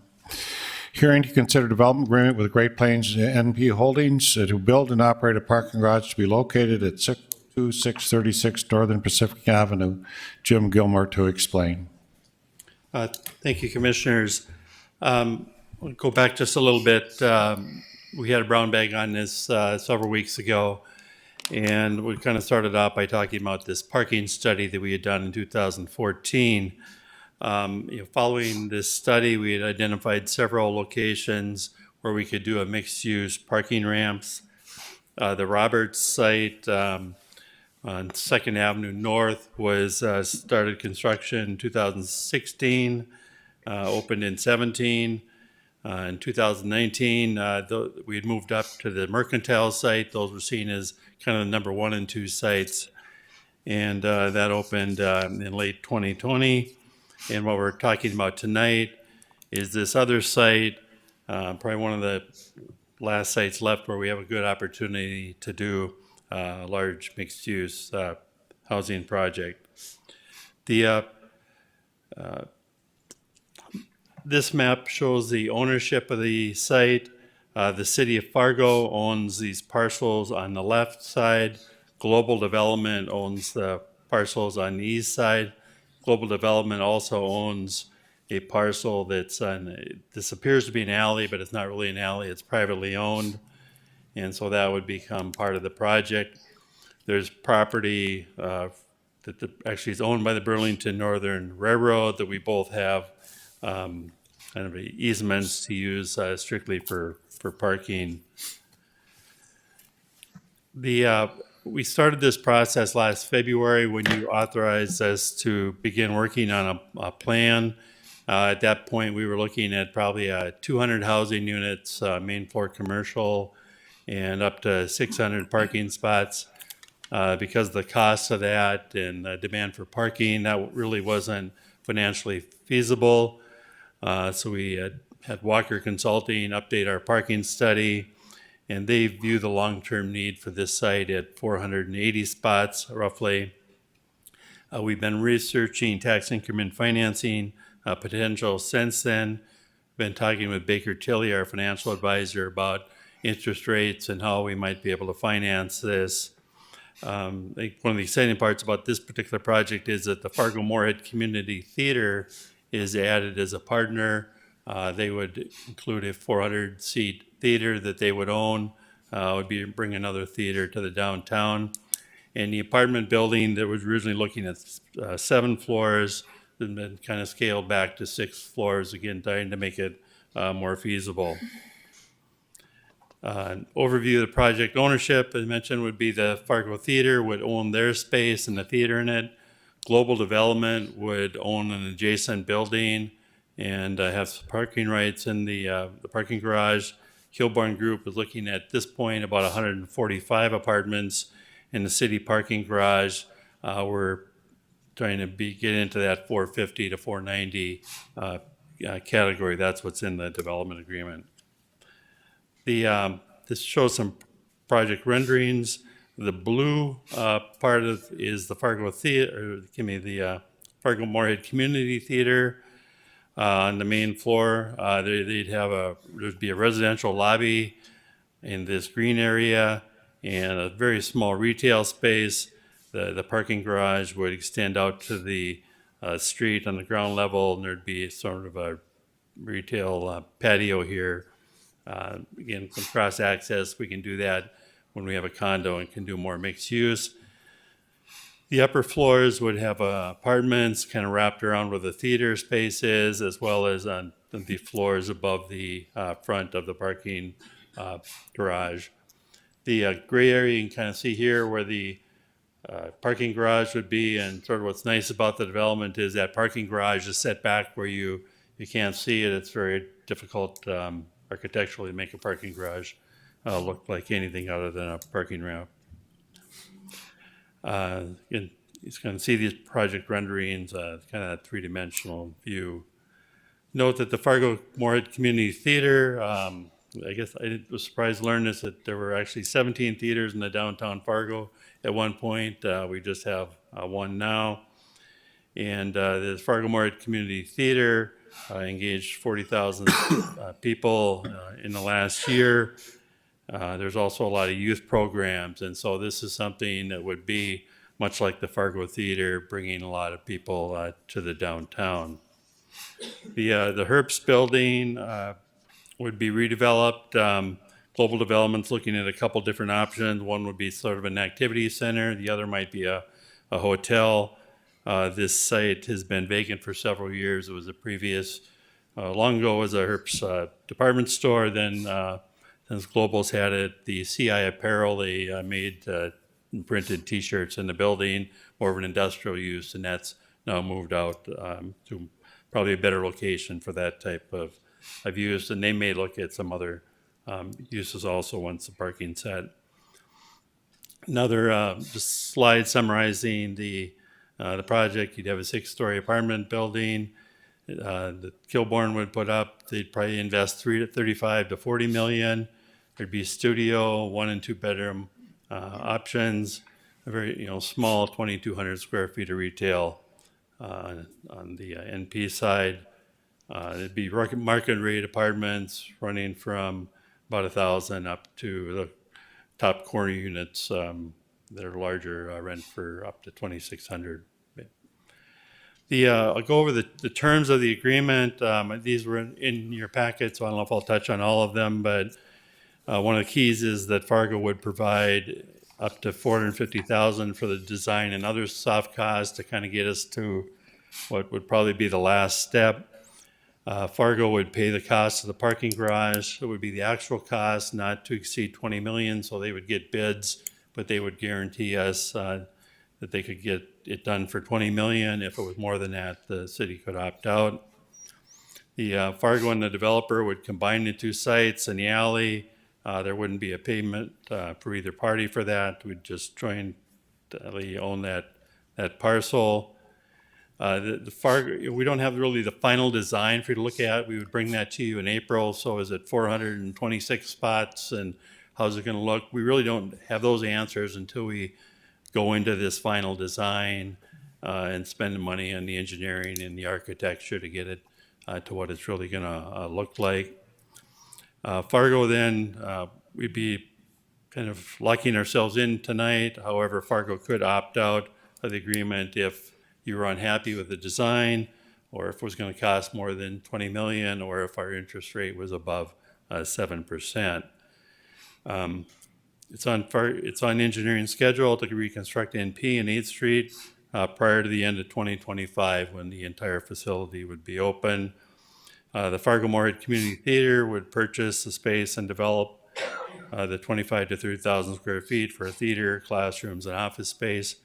Hearing to consider development agreement with Great Plains NP Holdings to build and operate a parking garage to be located at 636 Northern Pacific Avenue. Jim Gilmore to explain. Thank you, Commissioners. We'll go back just a little bit. We had a brown bag on this several weeks ago, and we kind of started off by talking about this parking study that we had done in 2014. Following this study, we had identified several locations where we could do a mixed-use parking ramps. The Roberts site on 2nd Avenue North was started construction in 2016, opened in 17. In 2019, we had moved up to the Mercantile site. Those were seen as kind of the number 1 and 2 sites. And that opened in late 2020. And what we're talking about tonight is this other site, probably one of the last sites left where we have a good opportunity to do a large mixed-use housing project. This map shows the ownership of the site. The city of Fargo owns these parcels on the left side. Global Development owns the parcels on the east side. Global Development also owns a parcel that's on, this appears to be an alley, but it's not really an alley, it's privately owned. And so that would become part of the project. There's property that actually is owned by the Burlington Northern Railroad that we both have kind of easements to use strictly for parking. We started this process last February when you authorized us to begin working on a plan. At that point, we were looking at probably 200 housing units, main floor commercial, and up to 600 parking spots. Because of the cost of that and the demand for parking, that really wasn't financially feasible. So we had Walker Consulting update our parking study, and they view the long-term need for this site at 480 spots, roughly. We've been researching tax increment financing potential since then. Been talking with Baker Tilly, our financial advisor, about interest rates and how we might be able to finance this. I think one of the exciting parts about this particular project is that the Fargo Moorhead Community Theater is added as a partner. They would include a 400-seat theater that they would own. Would be bring another theater to the downtown. And the apartment building that was originally looking at 7 floors has been kind of scaled back to 6 floors, again, trying to make it more feasible. An overview of the project ownership, as mentioned, would be the Fargo Theater would own their space and the theater in it. Global Development would own an adjacent building and have some parking rights in the parking garage. Kilbourne Group is looking at this point about 145 apartments in the city parking garage. We're trying to get into that 450 to 490 category. That's what's in the development agreement. This shows some project renderings. The blue part is the Fargo Theater, the Fargo Moorhead Community Theater. On the main floor, there'd be a residential lobby in this green area and a very small retail space. The parking garage would extend out to the street on the ground level, and there'd be sort of a retail patio here. Again, some cross access, we can do that when we have a condo and can do more mixed use. The upper floors would have apartments kind of wrapped around where the theater space is, as well as on the floors above the front of the parking garage. The gray area you can kind of see here where the parking garage would be, and sort of what's nice about the development is that parking garage is set back where you can't see it. It's very difficult architecturally to make a parking garage look like anything other than a parking ramp. And you can see these project renderings, kind of a three-dimensional view. Note that the Fargo Moorhead Community Theater, I guess I was surprised to learn this, that there were actually 17 theaters in the downtown Fargo at one point. We just have one now. And the Fargo Moorhead Community Theater engaged 40,000 people in the last year. There's also a lot of youth programs, and so this is something that would be much like the Fargo Theater, bringing a lot of people to the downtown. The Herbst building would be redeveloped. Global Development's looking at a couple different options. One would be sort of an activity center. The other might be a hotel. This site has been vacant for several years. It was a previous, long ago was a Herbst department store. Then since Global's had it, the CI Apparel, they made printed t-shirts in the building, more of an industrial use, and that's now moved out to probably a better location for that type of use. And they may look at some other uses also once the parking's set. Another just slide summarizing the project. You'd have a 6-story apartment building that Kilbourne would put up. They'd probably invest 35 to 40 million. There'd be studio, 1 and 2 bedroom options, a very small 2,200 square feet of retail on the NP side. It'd be market rate apartments running from about 1,000 up to the top corner units that are larger, rent for up to 2,600. I'll go over the terms of the agreement. These were in your packet, so I don't know if I'll touch on all of them, but one of the keys is that Fargo would provide up to $450,000 for the design and other soft costs to kind of get us to what would probably be the last step. Fargo would pay the cost of the parking garage. It would be the actual cost, not to exceed 20 million, so they would get bids but they would guarantee us that they could get it done for 20 million. If it was more than that, the city could opt out. The Fargo and the developer would combine the two sites in the alley. There wouldn't be a payment for either party for that. We'd just jointly own that parcel. The Fargo, we don't have really the final design for you to look at. We would bring that to you in April. So is it 426 spots and how's it going to look? We really don't have those answers until we go into this final design and spend the money on the engineering and the architecture to get it to what it's really going to look like. Fargo then, we'd be kind of locking ourselves in tonight. However, Fargo could opt out of the agreement if you were unhappy with the design, or if it was going to cost more than 20 million, or if our interest rate was above 7%. It's on engineering schedule to reconstruct NP and 8th Street prior to the end of 2025 when the entire facility would be open. The Fargo Moorhead Community Theater would purchase the space and develop the 25 to 30,000 square feet for a theater, classrooms, and office space.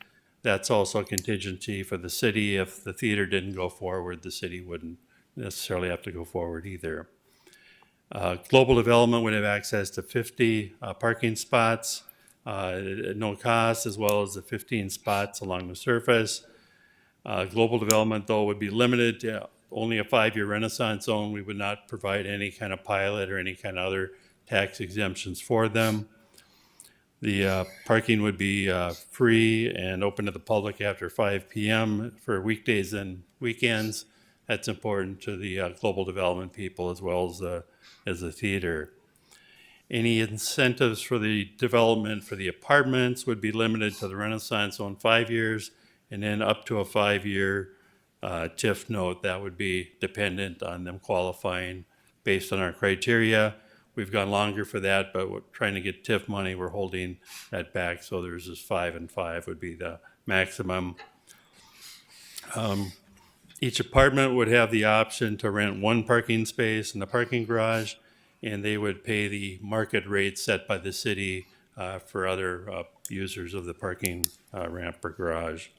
That's also a contingency for the city. If the theater didn't go forward, the city wouldn't necessarily have to go forward either. Global Development would have access to 50 parking spots at no cost, as well as the 15 spots along the surface. Global Development, though, would be limited to only a 5-year Renaissance zone. We would not provide any kind of pilot or any kind of other tax exemptions for them. The parking would be free and open to the public after 5 p.m. for weekdays and weekends. That's important to the Global Development people as well as the theater. Any incentives for the development for the apartments would be limited to the Renaissance Zone 5 years, and then up to a 5-year TIF note. That would be dependent on them qualifying based on our criteria. We've gone longer for that, but we're trying to get TIF money. We're holding that back, so there's this 5 and 5 would be the maximum. Each apartment would have the option to rent 1 parking space in the parking garage, and they would pay the market rate set by the city for other users of the parking ramp or garage.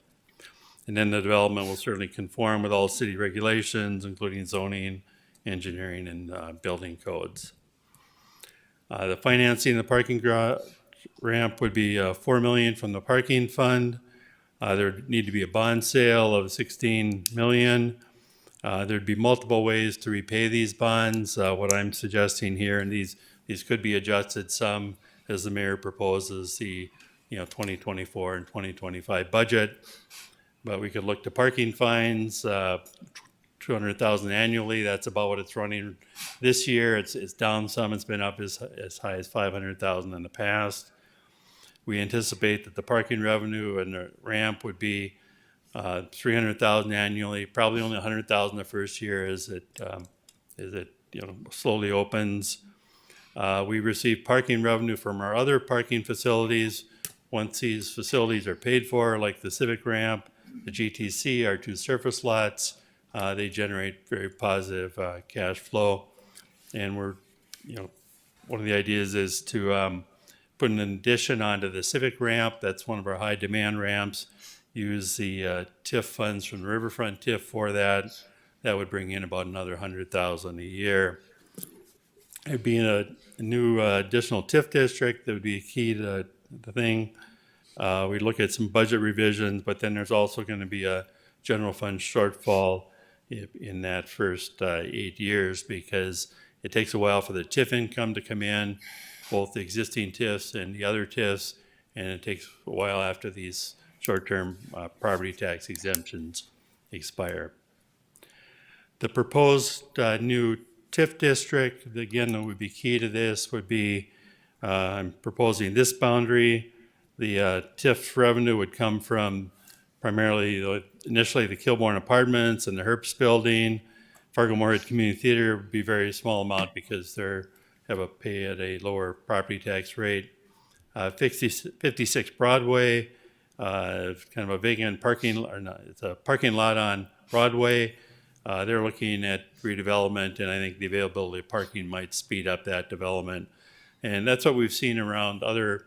And then the development will certainly conform with all city regulations, including zoning, engineering, and building codes. The financing of the parking ramp would be $4 million from the parking fund. There would need to be a bond sale of $16 million. There'd be multiple ways to repay these bonds. What I'm suggesting here, and these could be adjusted some as the mayor proposes the 2024 and 2025 budget. But we could look to parking fines, $200,000 annually. That's about what it's running this year. It's down some. It's been up as high as $500,000 in the past. We anticipate that the parking revenue and the ramp would be $300,000 annually. Probably only $100,000 the first year as it slowly opens. We receive parking revenue from our other parking facilities. Once these facilities are paid for, like the Civic Ramp, the GTC, our 2 surface lots, they generate very positive cash flow. And we're, one of the ideas is to put an addition onto the Civic Ramp. That's one of our high demand ramps. Use the TIF funds from the Riverfront TIF for that. That would bring in about another $100,000 a year. It'd be in a new additional TIF district that would be key to the thing. We look at some budget revisions, but then there's also going to be a general fund shortfall in that first 8 years because it takes a while for the TIF income to come in, both the existing TIFs and the other TIFs, and it takes a while after these short-term property tax exemptions expire. The proposed new TIF district, again, that would be key to this, would be I'm proposing this boundary. The TIF revenue would come from primarily initially the Kilbourne Apartments and the Herbst Building. Fargo Moorhead Community Theater would be a very small amount because they have a pay at a lower property tax rate. 56 Broadway, kind of a vacant parking, or not, it's a parking lot on Broadway. They're looking at redevelopment, and I think the availability of parking might speed up that development. And that's what we've seen around other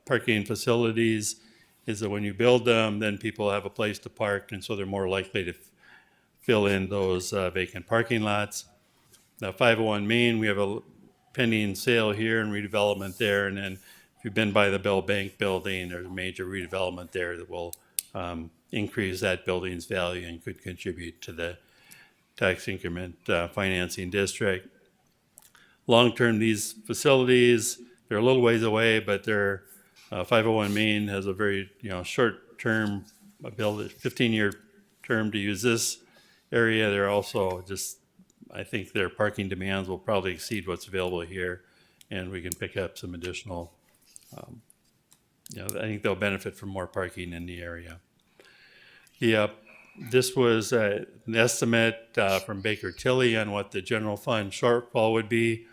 parking facilities is that when you build them, then people have a place to park, and so they're more likely to fill in those vacant parking lots. Now, 501 Main, we have a pending sale here and redevelopment there, and then if you've been by the Bell Bank building, there's a major redevelopment there that will increase that building's value and could contribute to the tax increment financing district. Long-term, these facilities, they're a little ways away, but they're 501 Main has a very short-term ability, 15-year term to use this area. They're also just, I think their parking demands will probably exceed what's available here, and we can pick up some additional. I think they'll benefit from more parking in the area. This was an estimate from Baker Tilly on what the general fund shortfall would be.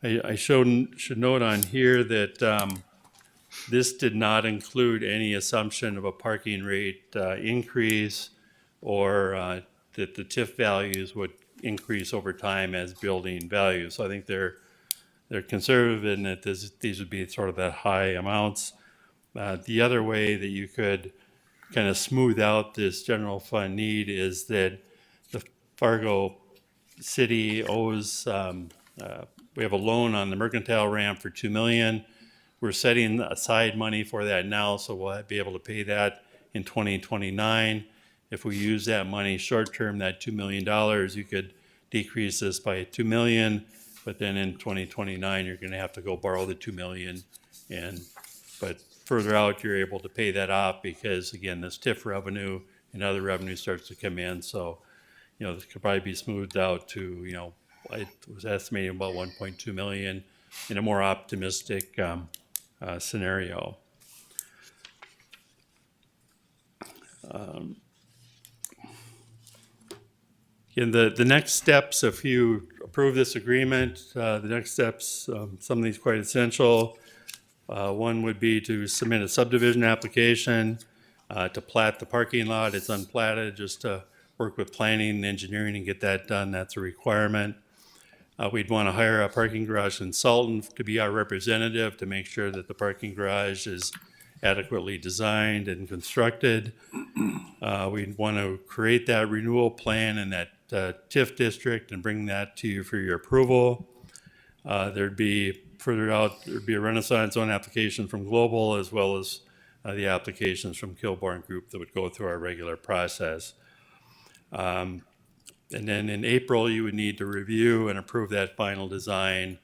I should note on here that this did not include any assumption of a parking rate increase or that the TIF values would increase over time as building values. So I think they're conservative in that these would be sort of that high amounts. The other way that you could kind of smooth out this general fund need is that the Fargo City owes, we have a loan on the Mercantile ramp for $2 million. We're setting aside money for that now, so we'll be able to pay that in 2029. If we use that money short-term, that $2 million, you could decrease this by $2 million, but then in 2029, you're gonna have to go borrow the $2 million. But further out, you're able to pay that off because, again, this TIF revenue and other revenue starts to come in. So, this could probably be smoothed out to, I was estimating about 1.2 million in a more optimistic scenario. In the next steps, if you approve this agreement, the next steps, some of these quite essential. One would be to submit a subdivision application to plat the parking lot. It's unplatted, just to work with planning and engineering and get that done. That's a requirement. We'd want to hire a parking garage consultant to be our representative to make sure that the parking garage is adequately designed and constructed. We'd want to create that renewal plan in that TIF district and bring that to you for your approval. There'd be further out, there'd be a Renaissance Zone application from Global as well as the applications from Kilbourne Group that would go through our regular process. And then in April, you would need to review and approve that final design.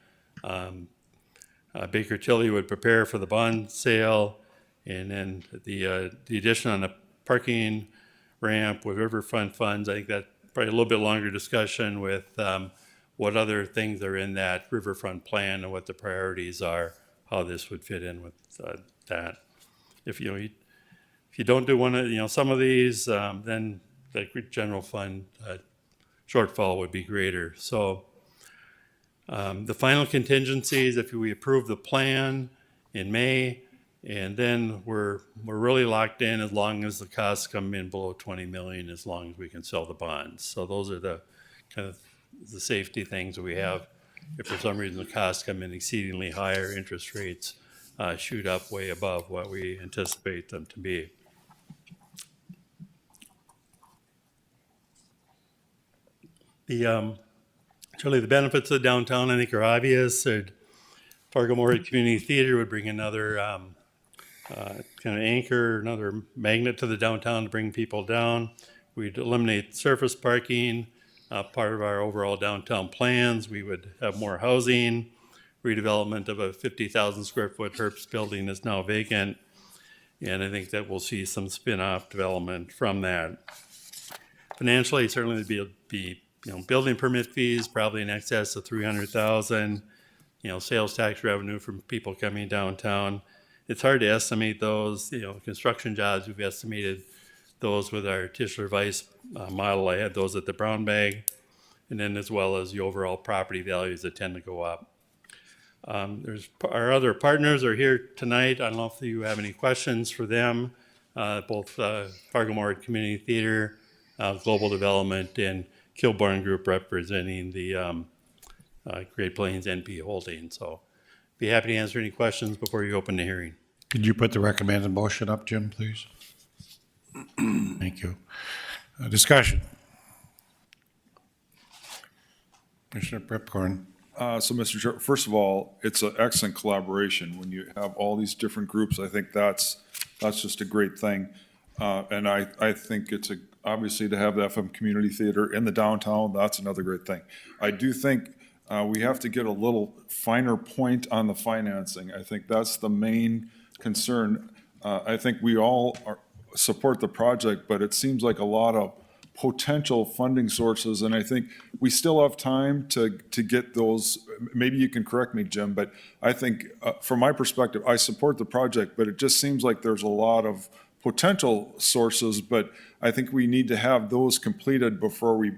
Baker Tilly would prepare for the bond sale, and then the addition on the parking ramp with riverfront funds. I think that probably a little bit longer discussion with what other things are in that riverfront plan and what the priorities are, how this would fit in with that. If you don't do one of some of these, then the general fund shortfall would be greater. So the final contingencies, if we approve the plan in May, and then we're really locked in as long as the costs come in below 20 million, as long as we can sell the bonds. So those are the kind of the safety things that we have. If for some reason the costs come in exceedingly higher, interest rates shoot up way above what we anticipate them to be. Surely the benefits of downtown, I think, are obvious. Fargo Moorhead Community Theater would bring another kind of anchor, another magnet to the downtown to bring people down. We'd eliminate surface parking, part of our overall downtown plans. We would have more housing. Redevelopment of a 50,000 square foot Herbst building is now vacant. And I think that we'll see some spin-off development from that. Financially, certainly be building permit fees, probably in excess of 300,000. Sales tax revenue from people coming downtown. It's hard to estimate those. Construction jobs, we've estimated those with our Tischler Weiss model. I had those at the brown bag, and then as well as the overall property values that tend to go up. Our other partners are here tonight. I don't know if you have any questions for them. Both Fargo Moorhead Community Theater, Global Development, and Kilbourne Group representing the Great Plains NP Holding. So be happy to answer any questions before you open the hearing. Could you put the recommended motion up, Jim, please? Thank you. Discussion. Commissioner Pipcorn. So, Mr. Chair, first of all, it's an excellent collaboration when you have all these different groups. I think that's just a great thing. And I think it's obviously to have the FM Community Theater in the downtown, that's another great thing. I do think we have to get a little finer point on the financing. I think that's the main concern. I think we all support the project, but it seems like a lot of potential funding sources, and I think we still have time to get those. Maybe you can correct me, Jim, but I think from my perspective, I support the project, but it just seems like there's a lot of potential sources, but I think we need to have those completed before we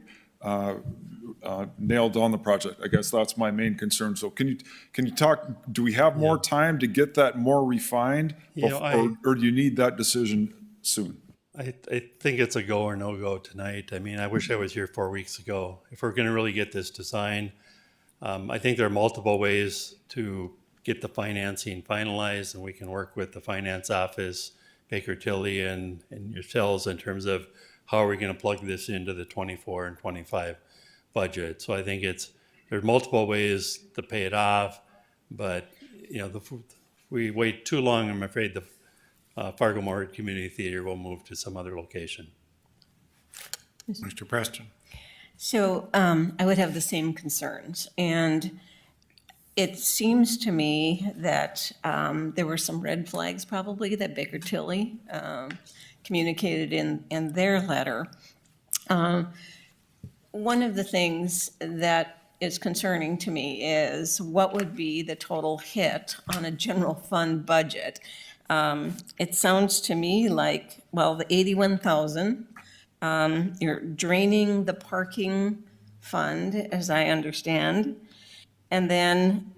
nail down the project. I guess that's my main concern. So can you talk, do we have more time to get that more refined, or do you need that decision soon? I think it's a go or no go tonight. I mean, I wish I was here 4 weeks ago. If we're going to really get this designed, I think there are multiple ways to get the financing finalized, and we can work with the finance office, Baker Tilly, and yourselves in terms of how are we going to plug this into the 24 and 25 budget. So I think there's multiple ways to pay it off, but if we wait too long, I'm afraid the Fargo Moore Community Theater will move to some other location. Mr. Preston. So I would have the same concerns. And it seems to me that there were some red flags probably that Baker Tilly communicated in their letter. One of the things that is concerning to me is what would be the total hit on a general fund budget. It sounds to me like, well, the 81,000, you're draining the parking fund, as I understand. And then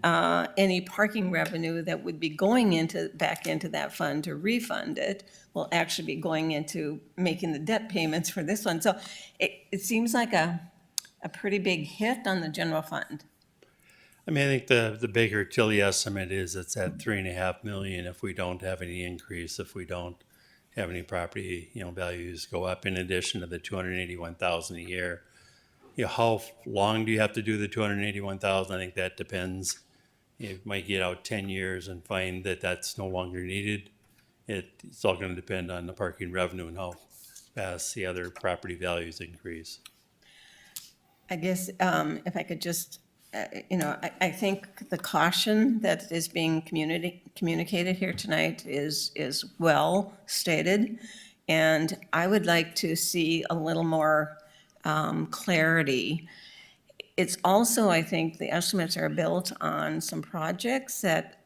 any parking revenue that would be going back into that fund to refund it will actually be going into making the debt payments for this one. So it seems like a pretty big hit on the general fund. I mean, I think the Baker Tilly estimate is it's at $3.5 million if we don't have any increase, if we don't have any property, values go up in addition to the $281,000 a year. How long do you have to do the $281,000? I think that depends. You might get out 10 years and find that that's no longer needed. It's all going to depend on the parking revenue and how fast the other property values increase. I guess if I could just, I think the caution that is being communicated here tonight is well stated. And I would like to see a little more clarity. It's also, I think, the estimates are built on some projects that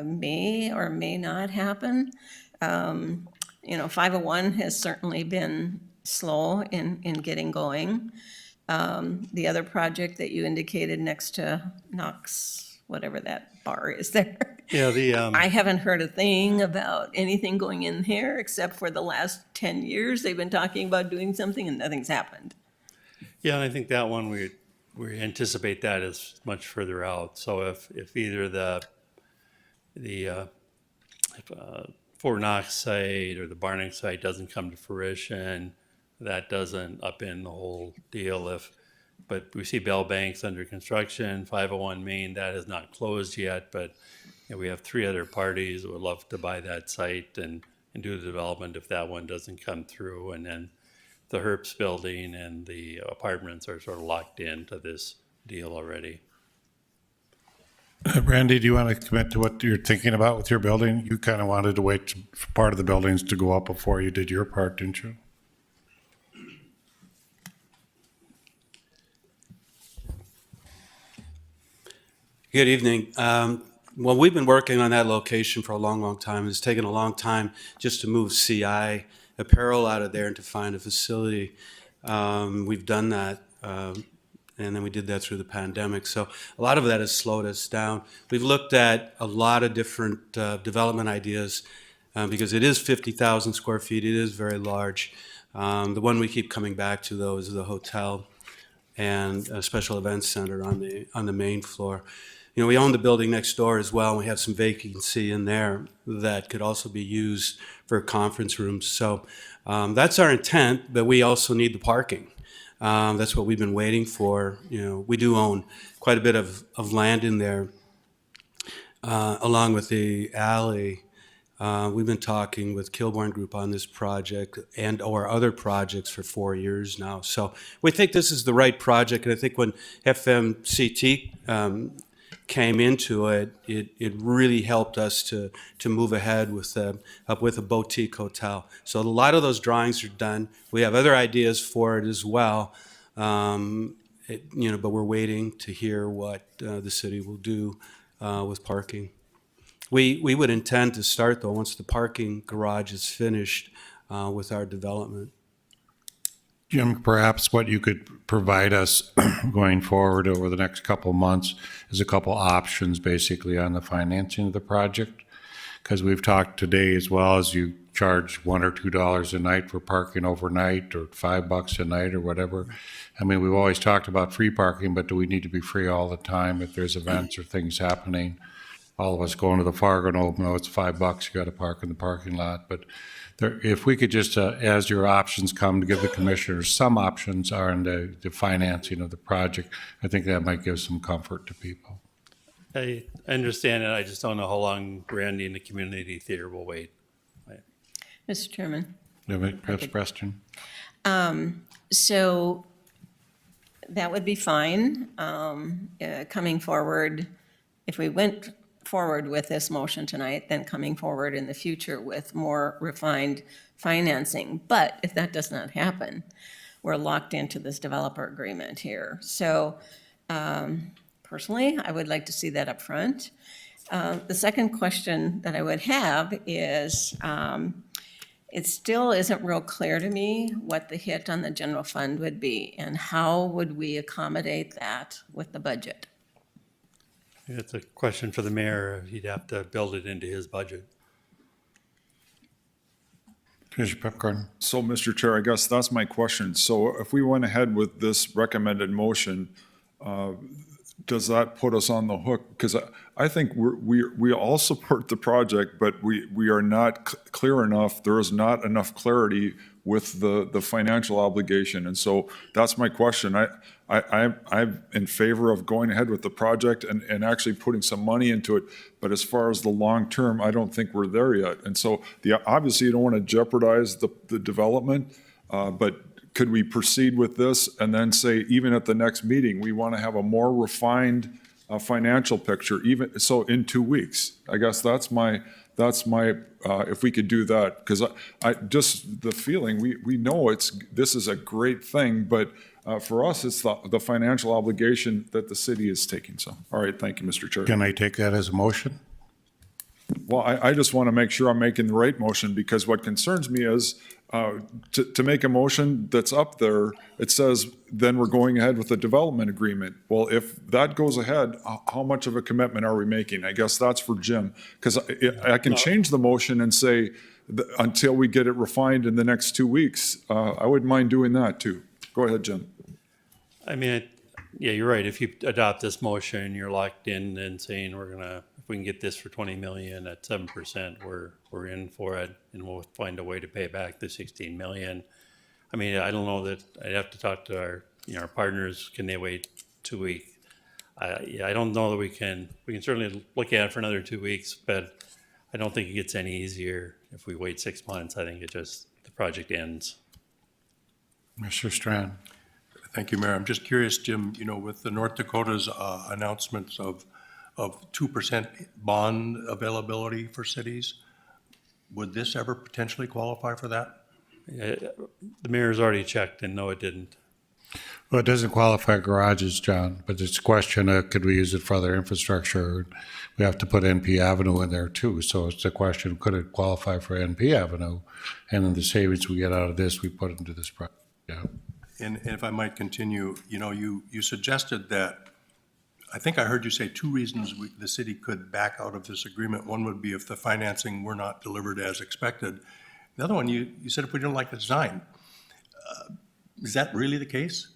may or may not happen. 501 has certainly been slow in getting going. The other project that you indicated next to Knox, whatever that bar is there. Yeah, I haven't heard a thing about anything going in here except for the last 10 years. They've been talking about doing something and nothing's happened. Yeah, and I think that one we anticipate that is much further out. So if either the Fort Knox site or the Barnett site doesn't come to fruition, that doesn't upend the whole deal. But we see Bell Bank's under construction, 501 Main, that is not closed yet, but we have 3 other parties that would love to buy that site and do the development if that one doesn't come through. And then the Herbst building and the apartments are sort of locked into this deal already. Randy, do you want to commit to what you're thinking about with your building? You kind of wanted to wait for part of the buildings to go up before you did your part, didn't you? Good evening. Well, we've been working on that location for a long, long time. It's taken a long time just to move CI Apparel out of there and to find a facility. We've done that, and then we did that through the pandemic. So a lot of that has slowed us down. We've looked at a lot of different development ideas because it is 50,000 square feet. It is very large. The one we keep coming back to, though, is the hotel and a special events center on the main floor. we own the building next door as well. And we have some vacancy in there that could also be used for conference rooms. So that's our intent, but we also need the parking. That's what we've been waiting for. We do own quite a bit of land in there, along with the alley. We've been talking with Kilbourne Group on this project and or other projects for 4 years now. So we think this is the right project. And I think when FMCT came into it, it really helped us to move ahead with a boutique hotel. So a lot of those drawings are done. We have other ideas for it as well. But we're waiting to hear what the city will do with parking. We would intend to start, though, once the parking garage is finished with our development. Jim, perhaps what you could provide us going forward over the next couple of months is a couple options basically on the financing of the project. Because we've talked today as well as you charge $1 or $2 a night for parking overnight or $5 a night or whatever. I mean, we've always talked about free parking, but do we need to be free all the time if there's events or things happening? All of us going to the Fargo know it's $5, you got to park in the parking lot. But if we could just, as your options come, to give the commissioners some options on the financing of the project, I think that might give some comfort to people. I understand it. I just don't know how long Randy and the community theater will wait. Mr. Chairman. You have a question? So that would be fine. Coming forward, if we went forward with this motion tonight, then coming forward in the future with more refined financing. But if that does not happen, we're locked into this developer agreement here. So personally, I would like to see that up front. The second question that I would have is, it still isn't real clear to me what the hit on the general fund would be and how would we accommodate that with the budget? It's a question for the mayor. He'd have to build it into his budget. Commissioner Pepcorn. So, Mr. Chair, I guess that's my question. So if we went ahead with this recommended motion, does that put us on the hook? Because I think we all support the project, but we are not clear enough. There is not enough clarity with the financial obligation. And so that's my question. I'm in favor of going ahead with the project and actually putting some money into it. But as far as the long term, I don't think we're there yet. And so obviously you don't want to jeopardize the development, but could we proceed with this and then say, even at the next meeting, we want to have a more refined financial picture, even so in 2 weeks? I guess that's my if we could do that, because I just the feeling we know this is a great thing, but for us it's the financial obligation that the city is taking. So, all right, thank you, Mr. Chair. Can I take that as a motion? Well, I just want to make sure I'm making the right motion, because what concerns me is to make a motion that's up there, it says, then we're going ahead with the development agreement. Well, if that goes ahead, how much of a commitment are we making? I guess that's for Jim, because I can change the motion and say, until we get it refined in the next 2 weeks. I wouldn't mind doing that too. Go ahead, Jim. I mean, yeah, you're right. If you adopt this motion, you're locked in and saying if we can get this for 20 million at 7%, we're in for it, and we'll find a way to pay back the 16 million. I mean, I don't know that I'd have to talk to our partners. Can they wait 2 weeks? I don't know that we can certainly look at it for another 2 weeks, but I don't think it gets any easier if we wait 6 months. I think the project ends. Mr. Strand. Thank you, Mayor. I'm just curious, Jim, with the North Dakota's announcements of 2% bond availability for cities, would this ever potentially qualify for that? The mayor's already checked, and no, it didn't. Well, it doesn't qualify garages, John, but it's a question of could we use it for other infrastructure? We have to put NP Avenue in there too. So it's a question, could it qualify for NP Avenue? And then the savings we get out of this, we put into this project. Yeah. And if I might continue, you suggested that, I think I heard you say 2 reasons the city could back out of this agreement. One would be if the financing were not delivered as expected. The other one, you said if we don't like the design. Is that really the case?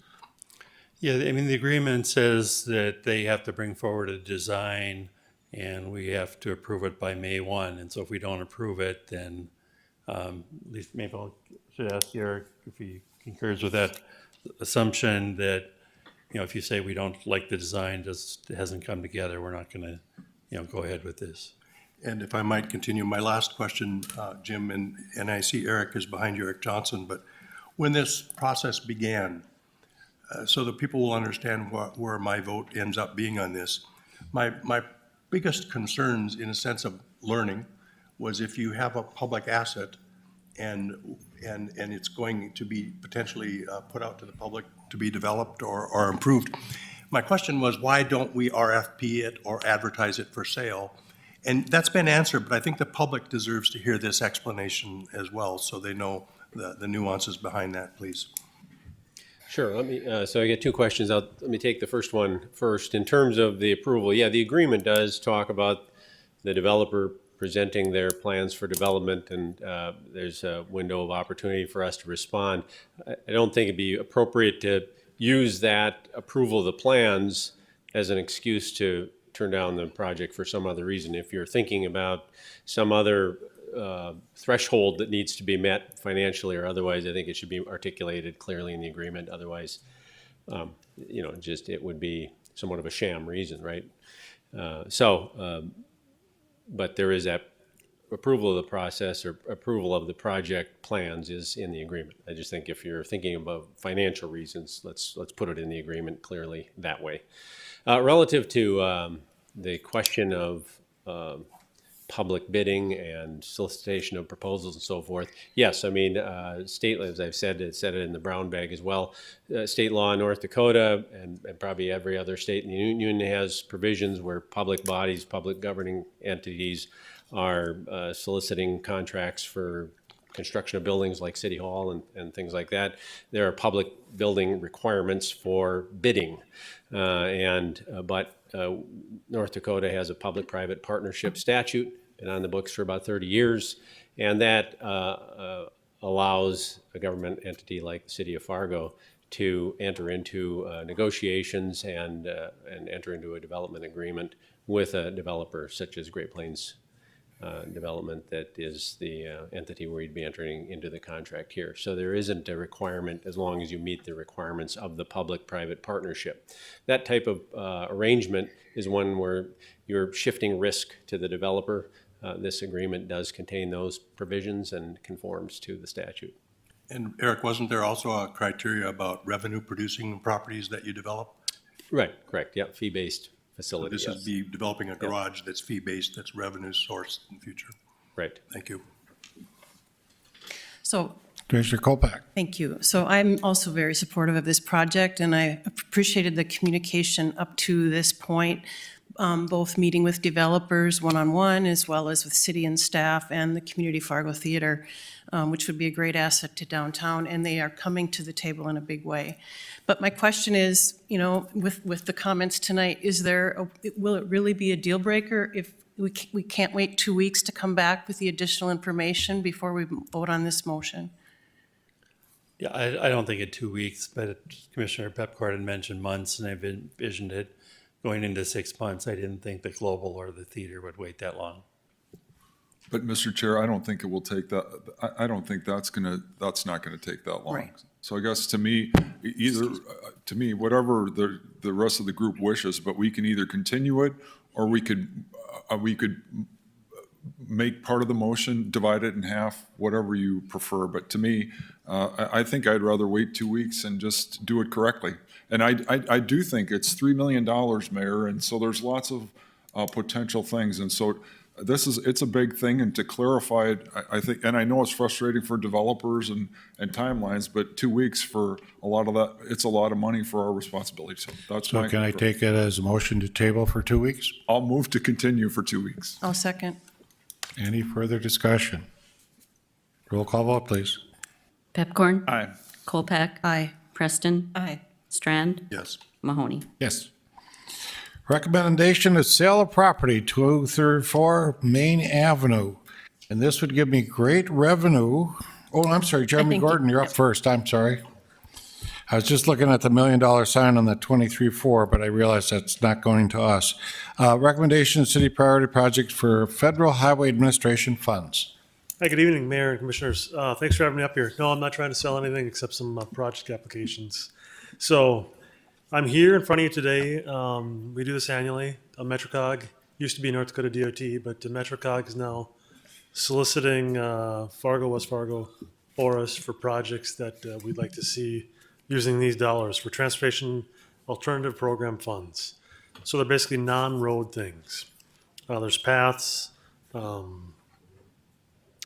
Yeah, I mean, the agreement says that they have to bring forward a design and we have to approve it by May 1. And so if we don't approve it, then at least maybe I should ask Eric if he concurs with that assumption that, if you say we don't like the design, just it hasn't come together, we're not going to, go ahead with this. And if I might continue, my last question, Jim, and I see Eric is behind you, Eric Johnson, but when this process began, so that people will understand where my vote ends up being on this, my biggest concerns in a sense of learning was if you have a public asset and it's going to be potentially put out to the public to be developed or improved. My question was, why don't we RFP it or advertise it for sale? And that's been answered, but I think the public deserves to hear this explanation as well, so they know the nuances behind that, please. Sure. Let me. So I get two questions. Let me take the first one first. In terms of the approval, yeah, the agreement does talk about the developer presenting their plans for development, and there's a window of opportunity for us to respond. I don't think it'd be appropriate to use that approval of the plans as an excuse to turn down the project for some other reason. If you're thinking about some other threshold that needs to be met financially or otherwise, I think it should be articulated clearly in the agreement. Otherwise, just it would be somewhat of a sham reason, right? But there is that approval of the process or approval of the project plans is in the agreement. I just think if you're thinking about financial reasons, let's put it in the agreement clearly that way. Relative to the question of public bidding and solicitation of proposals and so forth, yes, I mean, state, as I've said it in the brown bag as well, state law in North Dakota and probably every other state in the union has provisions where public bodies, public governing entities are soliciting contracts for construction of buildings like City Hall and things like that. There are public building requirements for bidding. But North Dakota has a public-private partnership statute, been on the books for about 30 years, and that allows a government entity like the City of Fargo to enter into negotiations and enter into a development agreement with a developer such as Great Plains Development, that is the entity where you'd be entering into the contract here. So there isn't a requirement as long as you meet the requirements of the public-private partnership. That type of arrangement is one where you're shifting risk to the developer. This agreement does contain those provisions and conforms to the statute. And Eric, wasn't there also a criteria about revenue-producing properties that you develop? Right, correct, yeah, fee-based facility. So this is be developing a garage that's fee-based, that's revenue sourced in the future. Right. Thank you. So, Commissioner Kolpak. thank you. So I'm also very supportive of this project, and I appreciated the communication up to this point, both meeting with developers one-on-one as well as with city and staff and the Community Fargo Theater, which would be a great asset to downtown, and they are coming to the table in a big way. But my question is, with the comments tonight, will it really be a deal breaker if we can't wait 2 weeks to come back with the additional information before we vote on this motion? Yeah, I don't think in 2 weeks, but Commissioner Pepcourt had mentioned months, and I've envisioned it going into 6 months. I didn't think the Global or the theater would wait that long. But Mr. Chair, I don't think it will take that, I don't think that's not gonna take that long. Right. So I guess to me, whatever the rest of the group wishes, but we can either continue it or we could make part of the motion, divide it in half, whatever you prefer. But to me, I think I'd rather wait 2 weeks and just do it correctly. And I do think it's $3 million, Mayor, and so there's lots of potential things. And so it's a big thing, and to clarify it, I think, and I know it's frustrating for developers and timelines, but 2 weeks for a lot of that, it's a lot of money for our responsibility. So that's So my. can I take it as a motion to table for 2 weeks? I'll move to continue for 2 weeks. I'll second. Any further discussion? Roll call vote, please. Pepcorn? Aye. Kolpak? Aye. Preston? Aye. Strand? Yes. Mahoney? Yes. Recommendation is sale of property, 234 Main Avenue. And this would give me great revenue. Oh, I'm sorry, Jeremy think- Gordon, you're up first. I'm sorry. I was just looking at the $1 million sign on the 23-4, but I realized that's not going to us. Recommendation, city priority project for Federal Highway Administration funds. Hi, good evening, Mayor and Commissioners. Thanks for having me up here. No, I'm not trying to sell anything except some project applications. So I'm here in front of you today. We do this annually. MetroCog used to be North Dakota DOT, but MetroCog is now soliciting Fargo, West Fargo for us for projects that we'd like to see using these dollars for Transportation Alternative Program funds. So they're basically non-road things. There's paths, the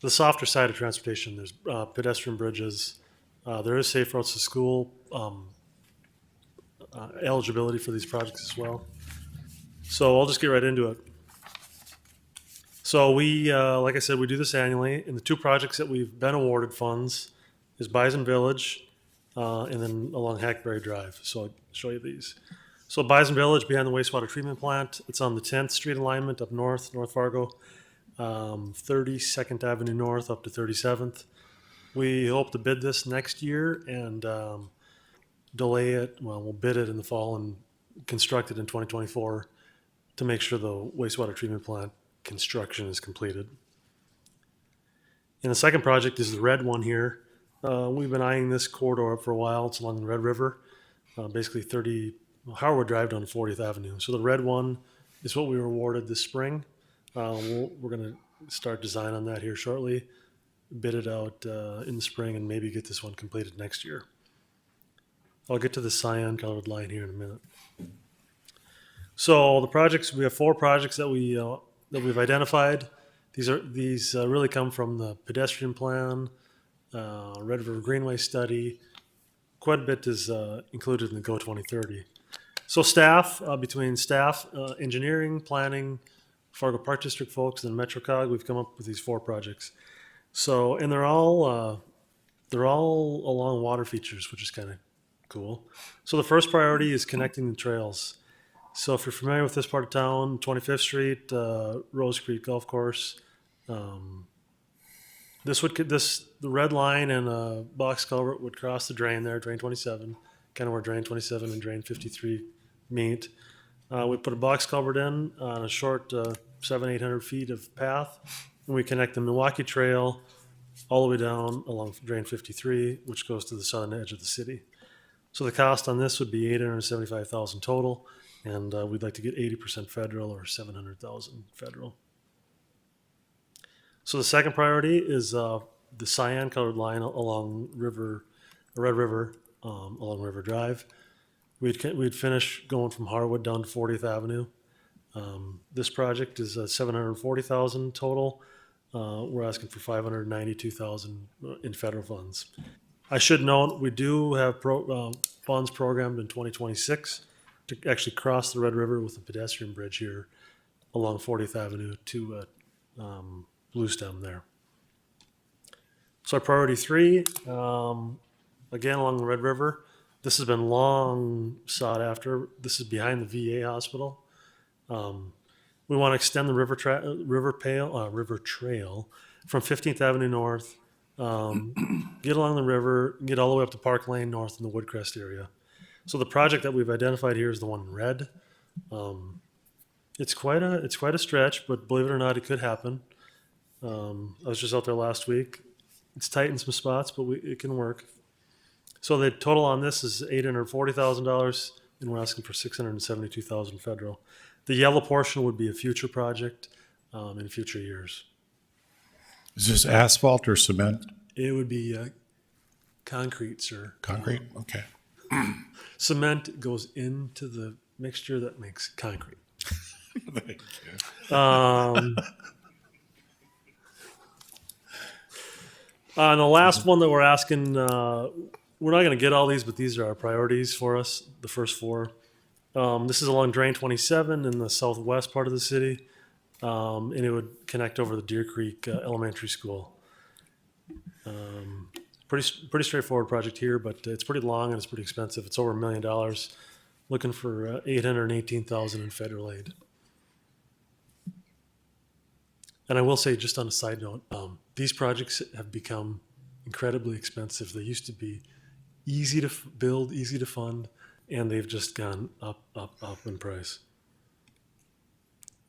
softer side of transportation. There's pedestrian bridges. There is safe routes to school eligibility for these projects as well. So I'll just get right into it. So we, like I said, we do this annually. And the two projects that we've been awarded funds is Bison Village and then along Hackberry Drive. So I'll show you these. So Bison Village behind the wastewater treatment plant. It's on the 10th Street alignment up north, North Fargo. 32nd Avenue North up to 37th. We hope to bid this next year and delay it. Well, we'll bid it in the fall and construct it in 2024 to make sure the wastewater treatment plant construction is completed. And the second project is the red one here. We've been eyeing this corridor for a while. It's along the Red River, basically Howard Drive down to 40th Avenue. So the red one is what we were awarded this spring. We're going to start design on that here shortly, bid it out in the spring, and maybe get this one completed next year. I'll get to the cyan colored line here in a minute. So the projects, we have 4 projects that we've identified. These really come from the pedestrian plan, Red River Greenway study. Quite a bit is included in the Go 2030. So staff, between staff, engineering, planning, Fargo Park District folks, and MetroCog, we've come up with these 4 projects. So, and they're all along water features, which is kind of cool. So the first priority is connecting the trails. So if you're familiar with this part of town, 25th Street, Rose Creek Golf Course, the red line and a box culvert would cross the drain there, drain 27, kind of where drain 27 and drain 53 meet. We put a box culvert in on a short 700-800 feet of path, and we connect the Milwaukee Trail all the way down along drain 53, which goes to the southern edge of the city. So the cost on this would be $875,000 total, and we'd like to get 80% federal or $700,000 federal. So the second priority is the cyan colored line along Red River, along River Drive. We'd finish going from Harwood down to 40th Avenue. This project is $740,000 total. We're asking for $592,000 in federal funds. I should note we do have funds programmed in 2026 to actually cross the Red River with a pedestrian bridge here along 40th Avenue to Blue Stem there. So our priority 3, again along the Red River. This has been long sought after. This is behind the VA hospital. We want to extend the river trail from 15th Avenue North, get along the river, get all the way up to Park Lane North in the Woodcrest area. So the project that we've identified here is the one in red. It's quite a stretch, but believe it or not, it could happen. I was just out there last week. It's tight in some spots, but it can work. So the total on this is $840,000, and we're asking for $672,000 federal. The yellow portion would be a future project in future years. Is this asphalt or cement? It would be concrete, sir. Concrete? Okay. Cement goes into the mixture that makes concrete. Thank you. And the last one that we're asking, we're not going to get all these, but these are our priorities for us, the first 4. This is along Drain 27 in the southwest part of the city, and it would connect over the Deer Creek Elementary School. Pretty straightforward project here, but it's pretty long and it's pretty expensive. It's over $1 million. Looking for $818,000 in federal aid. And I will say, just on a side note, these projects have become incredibly expensive. They used to be easy to build, easy to fund, and they've just gone up, up, up in price.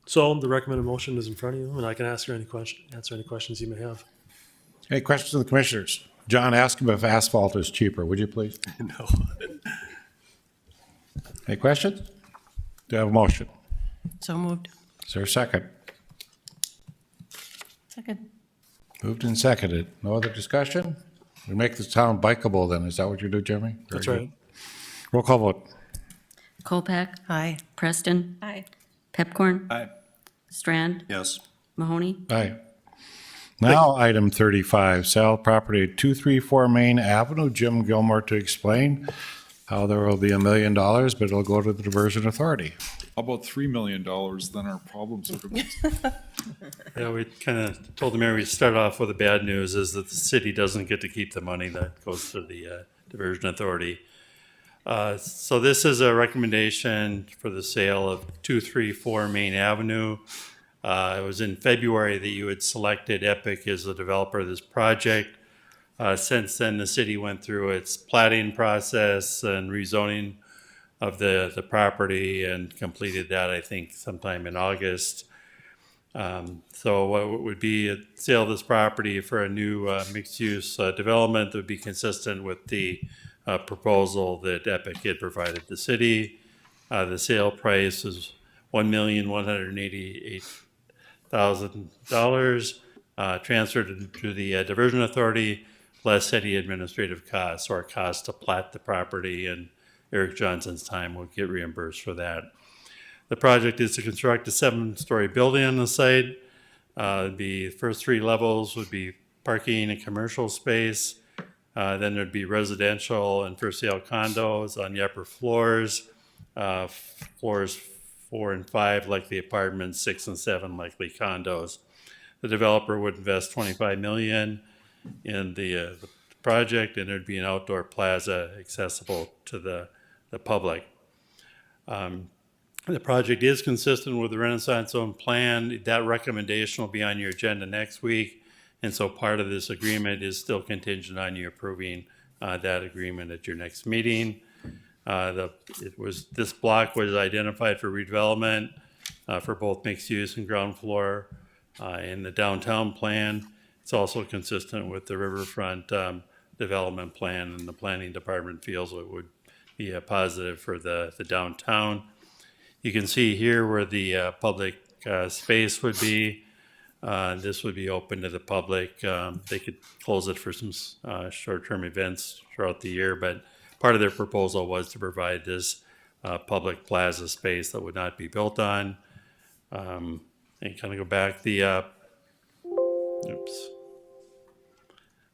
So the recommended motion is in front of you, and I can answer any questions you may have. Any questions of the commissioners? John, ask him if asphalt is cheaper, would you please? No. Any questions? Do you have a motion? So moved. Is there a second? Second. Moved and seconded. No other discussion? We make the town bikeable then. Is that what you do, Jeremy? Very That's good. right. Roll call vote. Kolpak. Aye. Preston. Aye. Pepcorn. Aye. Strand. Yes. Mahoney. Aye. Now, item 35, sale of property at 234 Main Avenue. Jim Gilmore to explain how there will be $1 million, but it'll go to the Diversion Authority. How about $3 million, then our problems would have been. Yeah, we kind of told the mayor we start off with the bad news is that the city doesn't get to keep the money that goes to the Diversion Authority. So this is a recommendation for the sale of 234 Main Avenue. It was in February that you had selected Epic as the developer of this project. Since then, the city went through its platting process and rezoning of the property and completed that, I think, sometime in August. So what would be a sale of this property for a new mixed-use development that would be consistent with the proposal that Epic had provided the city. The sale price is $1,188,000 transferred to the Diversion Authority, less city administrative costs or costs to plat the property, and Eric Johnson's time will get reimbursed for that. The project is to construct a 7-story building on the site. The first 3 levels would be parking and commercial space. Then there'd be residential and for sale condos on the upper floors. Floors 4 and 5 likely apartments, 6 and 7 likely condos. The developer would invest $25 million in the project, and there'd be an outdoor plaza accessible to the public. The project is consistent with the Renaissance Zone plan. That recommendation will be on your agenda next week, and so part of this agreement is still contingent on you approving that agreement at your next meeting. This block was identified for redevelopment for both mixed use and ground floor in the downtown plan. It's also consistent with the riverfront development plan, and the planning department feels it would be a positive for the downtown. You can see here where the public space would be. This would be open to the public. They could close it for some short-term events throughout the year, but part of their proposal was to provide this public plaza space that would not be built on. And kind of go back,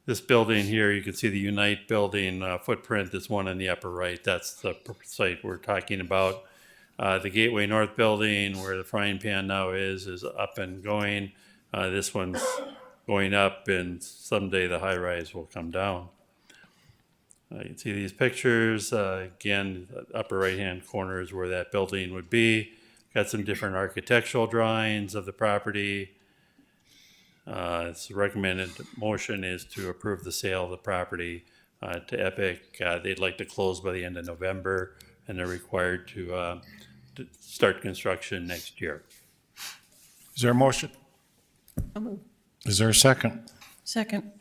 this building here, you can see the Unite building footprint, this one in the upper right. That's the site we're talking about. The Gateway North building, where the frying pan now is up and going. This one's going up, and someday the high rise will come down. You can see these pictures. Again, the upper right-hand corner is where that building would be. Got some different architectural drawings of the property. Its recommended motion is to approve the sale of the property to Epic. They'd like to close by the end of November, and they're required to start construction next year. Is there a motion? I'll move. Is there a second? Second.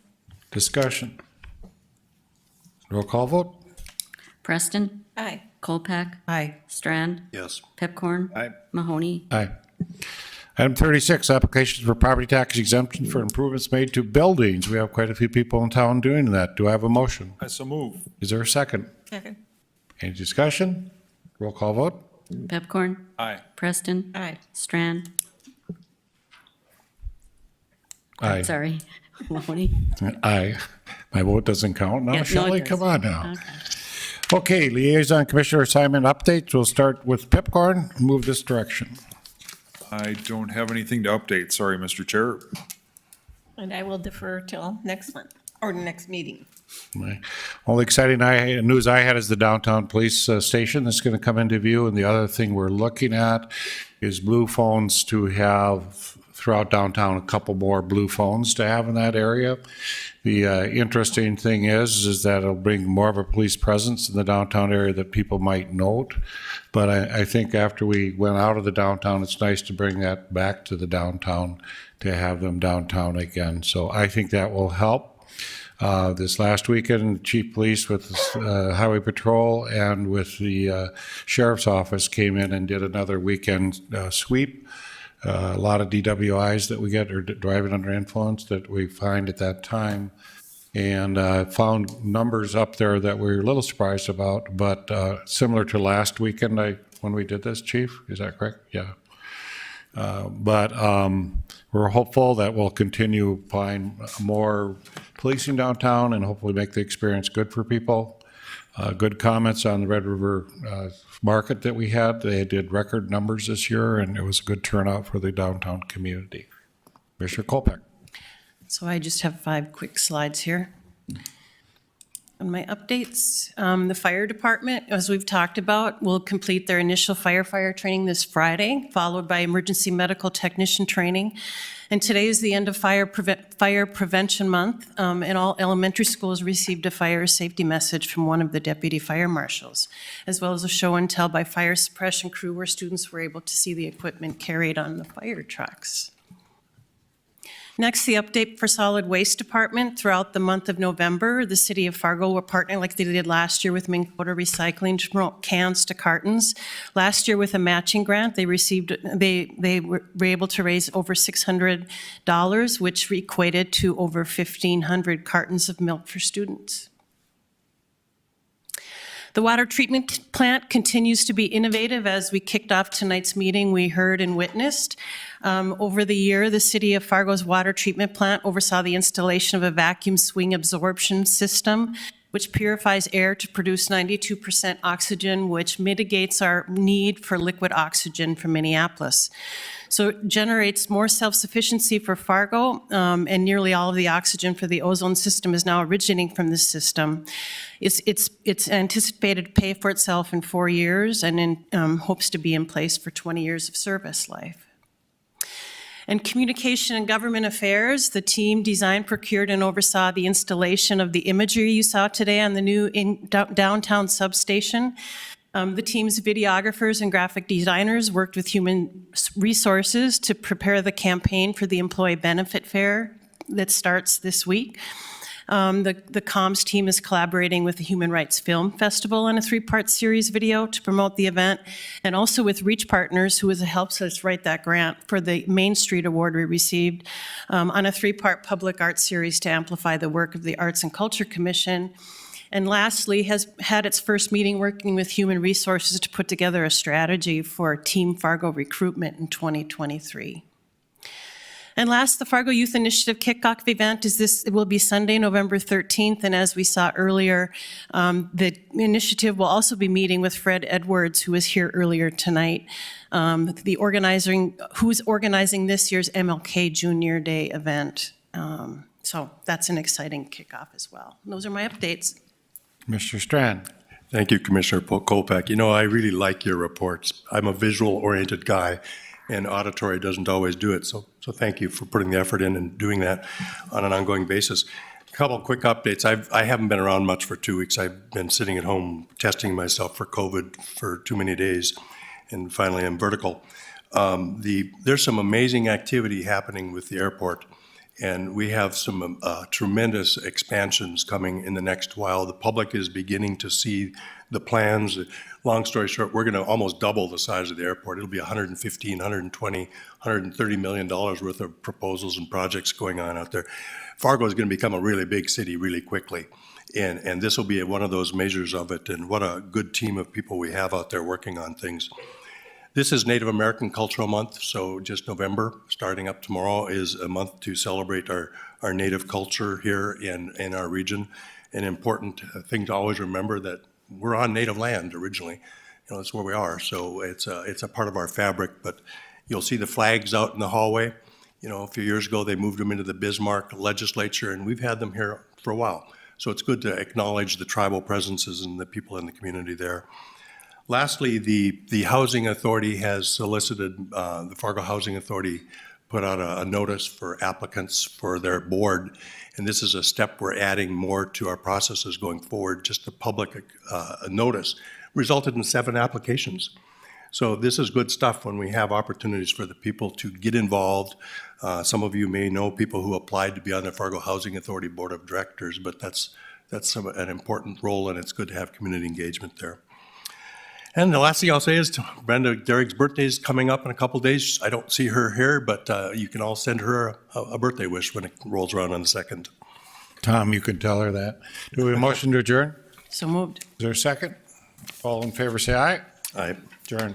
Discussion. Roll call vote. Preston. Aye. Kolpak. Aye. Strand. Yes. Pepcorn. Aye. Mahoney. Aye. Item 36, applications for property tax exemption for improvements made to buildings. We have quite a few people in town doing that. Do I have a motion? I so move. Is there a second? Second. Any discussion? Roll call vote. Pepcorn. Aye. Preston. Aye. Strand. Aye. Sorry. Mahoney. Aye. My vote doesn't count now, Yeah, no, Shelley? it does. Come on now. Okay. Okay, liaison commissioner assignment updates. We'll start with Pipcorn. Move this direction. I don't have anything to update. Sorry, Mr. Chair. And I will defer till next month, or next meeting. My only exciting news I had is the downtown police station that's going to come into view. And the other thing we're looking at is blue phones to have throughout downtown a couple more blue phones to have in that area. The interesting thing is that it'll bring more of a police presence in the downtown area that people might note. But I think after we went out of the downtown, it's nice to bring that back to the downtown, to have them downtown again. So I think that will help. This last weekend, Chief Police with Highway Patrol and with the Sheriff's Office came in and did another weekend sweep. A lot of DWIs that we get are driving under influence that we find at that time. And found numbers up there that we were a little surprised about, but similar to last weekend when we did this, Chief, is that correct? Yeah. But we're hopeful that we'll continue find more policing downtown and hopefully make the experience good for people. Good comments on the Red River market that we had. They did record numbers this year, and it was a good turnout for the downtown community. Commissioner Kolpeck. So I just have 5 quick slides here. On my updates, the fire department, as we've talked about, will complete their initial firefighter training this Friday, followed by emergency medical technician training. And today is the end of Fire Prevention Month, and all elementary schools received a fire safety message from one of the deputy fire marshals, as well as a show and tell by fire suppression crew where students were able to see the equipment carried on the fire trucks. Next, the update for solid waste department. Throughout the month of November, the city of Fargo will partner like they did last year with Minnesota Recycling to promote cans to cartons. Last year with a matching grant, they were able to raise over $600, which equated to over 1,500 cartons of milk for students. The water treatment plant continues to be innovative. As we kicked off tonight's meeting, we heard and witnessed. Over the year, the City of Fargo's water treatment plant oversaw the installation of a vacuum swing absorption system, which purifies air to produce 92% oxygen, which mitigates our need for liquid oxygen from Minneapolis. So it generates more self-sufficiency for Fargo, and nearly all of the oxygen for the ozone system is now originating from this system. It's anticipated to pay for itself in 4 years and hopes to be in place for 20 years of service life. In communication and government affairs, the team designed, procured, and oversaw the installation of the imagery you saw today on the new downtown substation. The team's videographers and graphic designers worked with human resources to prepare the campaign for the employee benefit fair that starts this week. The comms team is collaborating with the Human Rights Film Festival on a 3-part series video to promote the event, and also with Reach Partners, who helps us write that grant for the Main Street Award we received, on a 3-part public art series to amplify the work of the Arts and Culture Commission. And lastly, has had its first meeting working with Human Resources to put together a strategy for Team Fargo recruitment in 2023. And last, the Fargo Youth Initiative kickoff event it will be Sunday, November 13th. And as we saw earlier, the initiative will also be meeting with Fred Edwards, who was here earlier tonight, who's organizing this year's MLK Junior Day event. So that's an exciting kickoff as well. And those are my updates. Mr. Strand. Thank you, Commissioner Kolpeck. You know, I really like your reports. I'm a visual-oriented guy, and auditory doesn't always do it. So thank you for putting the effort in and doing that on an ongoing basis. A couple quick updates. I haven't been around much for 2 weeks. I've been sitting at home testing myself for COVID for too many days, and finally I'm vertical. There's some amazing activity happening with the airport, and we have some tremendous expansions coming in the next while. The public is beginning to see the plans. Long story short, we're going to almost double the size of the airport. It'll be $115, $120, $130 million worth of proposals and projects going on out there. Fargo is going to become a really big city really quickly, and this will be one of those measures of it. And what a good team of people we have out there working on things. This is Native American Cultural Month, so just November, starting up tomorrow, is a month to celebrate our Native culture here in our region. An important thing to always remember that we're on Native land originally. You know, that's where we are, so it's a part of our fabric. But you'll see the flags out in the hallway. You know, a few years ago they moved them into the Bismarck legislature, and we've had them here for a while. So it's good to acknowledge the tribal presences and the people in the community there. Lastly, the Housing Authority has solicited, the Fargo Housing Authority put out a notice for applicants for their board. And this is a step we're adding more to our processes going forward. Just the public notice resulted in 7 applications. So this is good stuff when we have opportunities for the people to get involved. Some of you may know people who applied to be on the Fargo Housing Authority Board of Directors, but that's an important role, and it's good to have community engagement there. And the last thing I'll say is Brenda Derrick's birthday is coming up in a couple days. I don't see her here, but you can all send her a birthday wish when it rolls around on the 2nd. Tom, you can tell her that. Do we have a motion to adjourn? So moved. Is there a second? All in favor, say aye. Aye. Adjourn.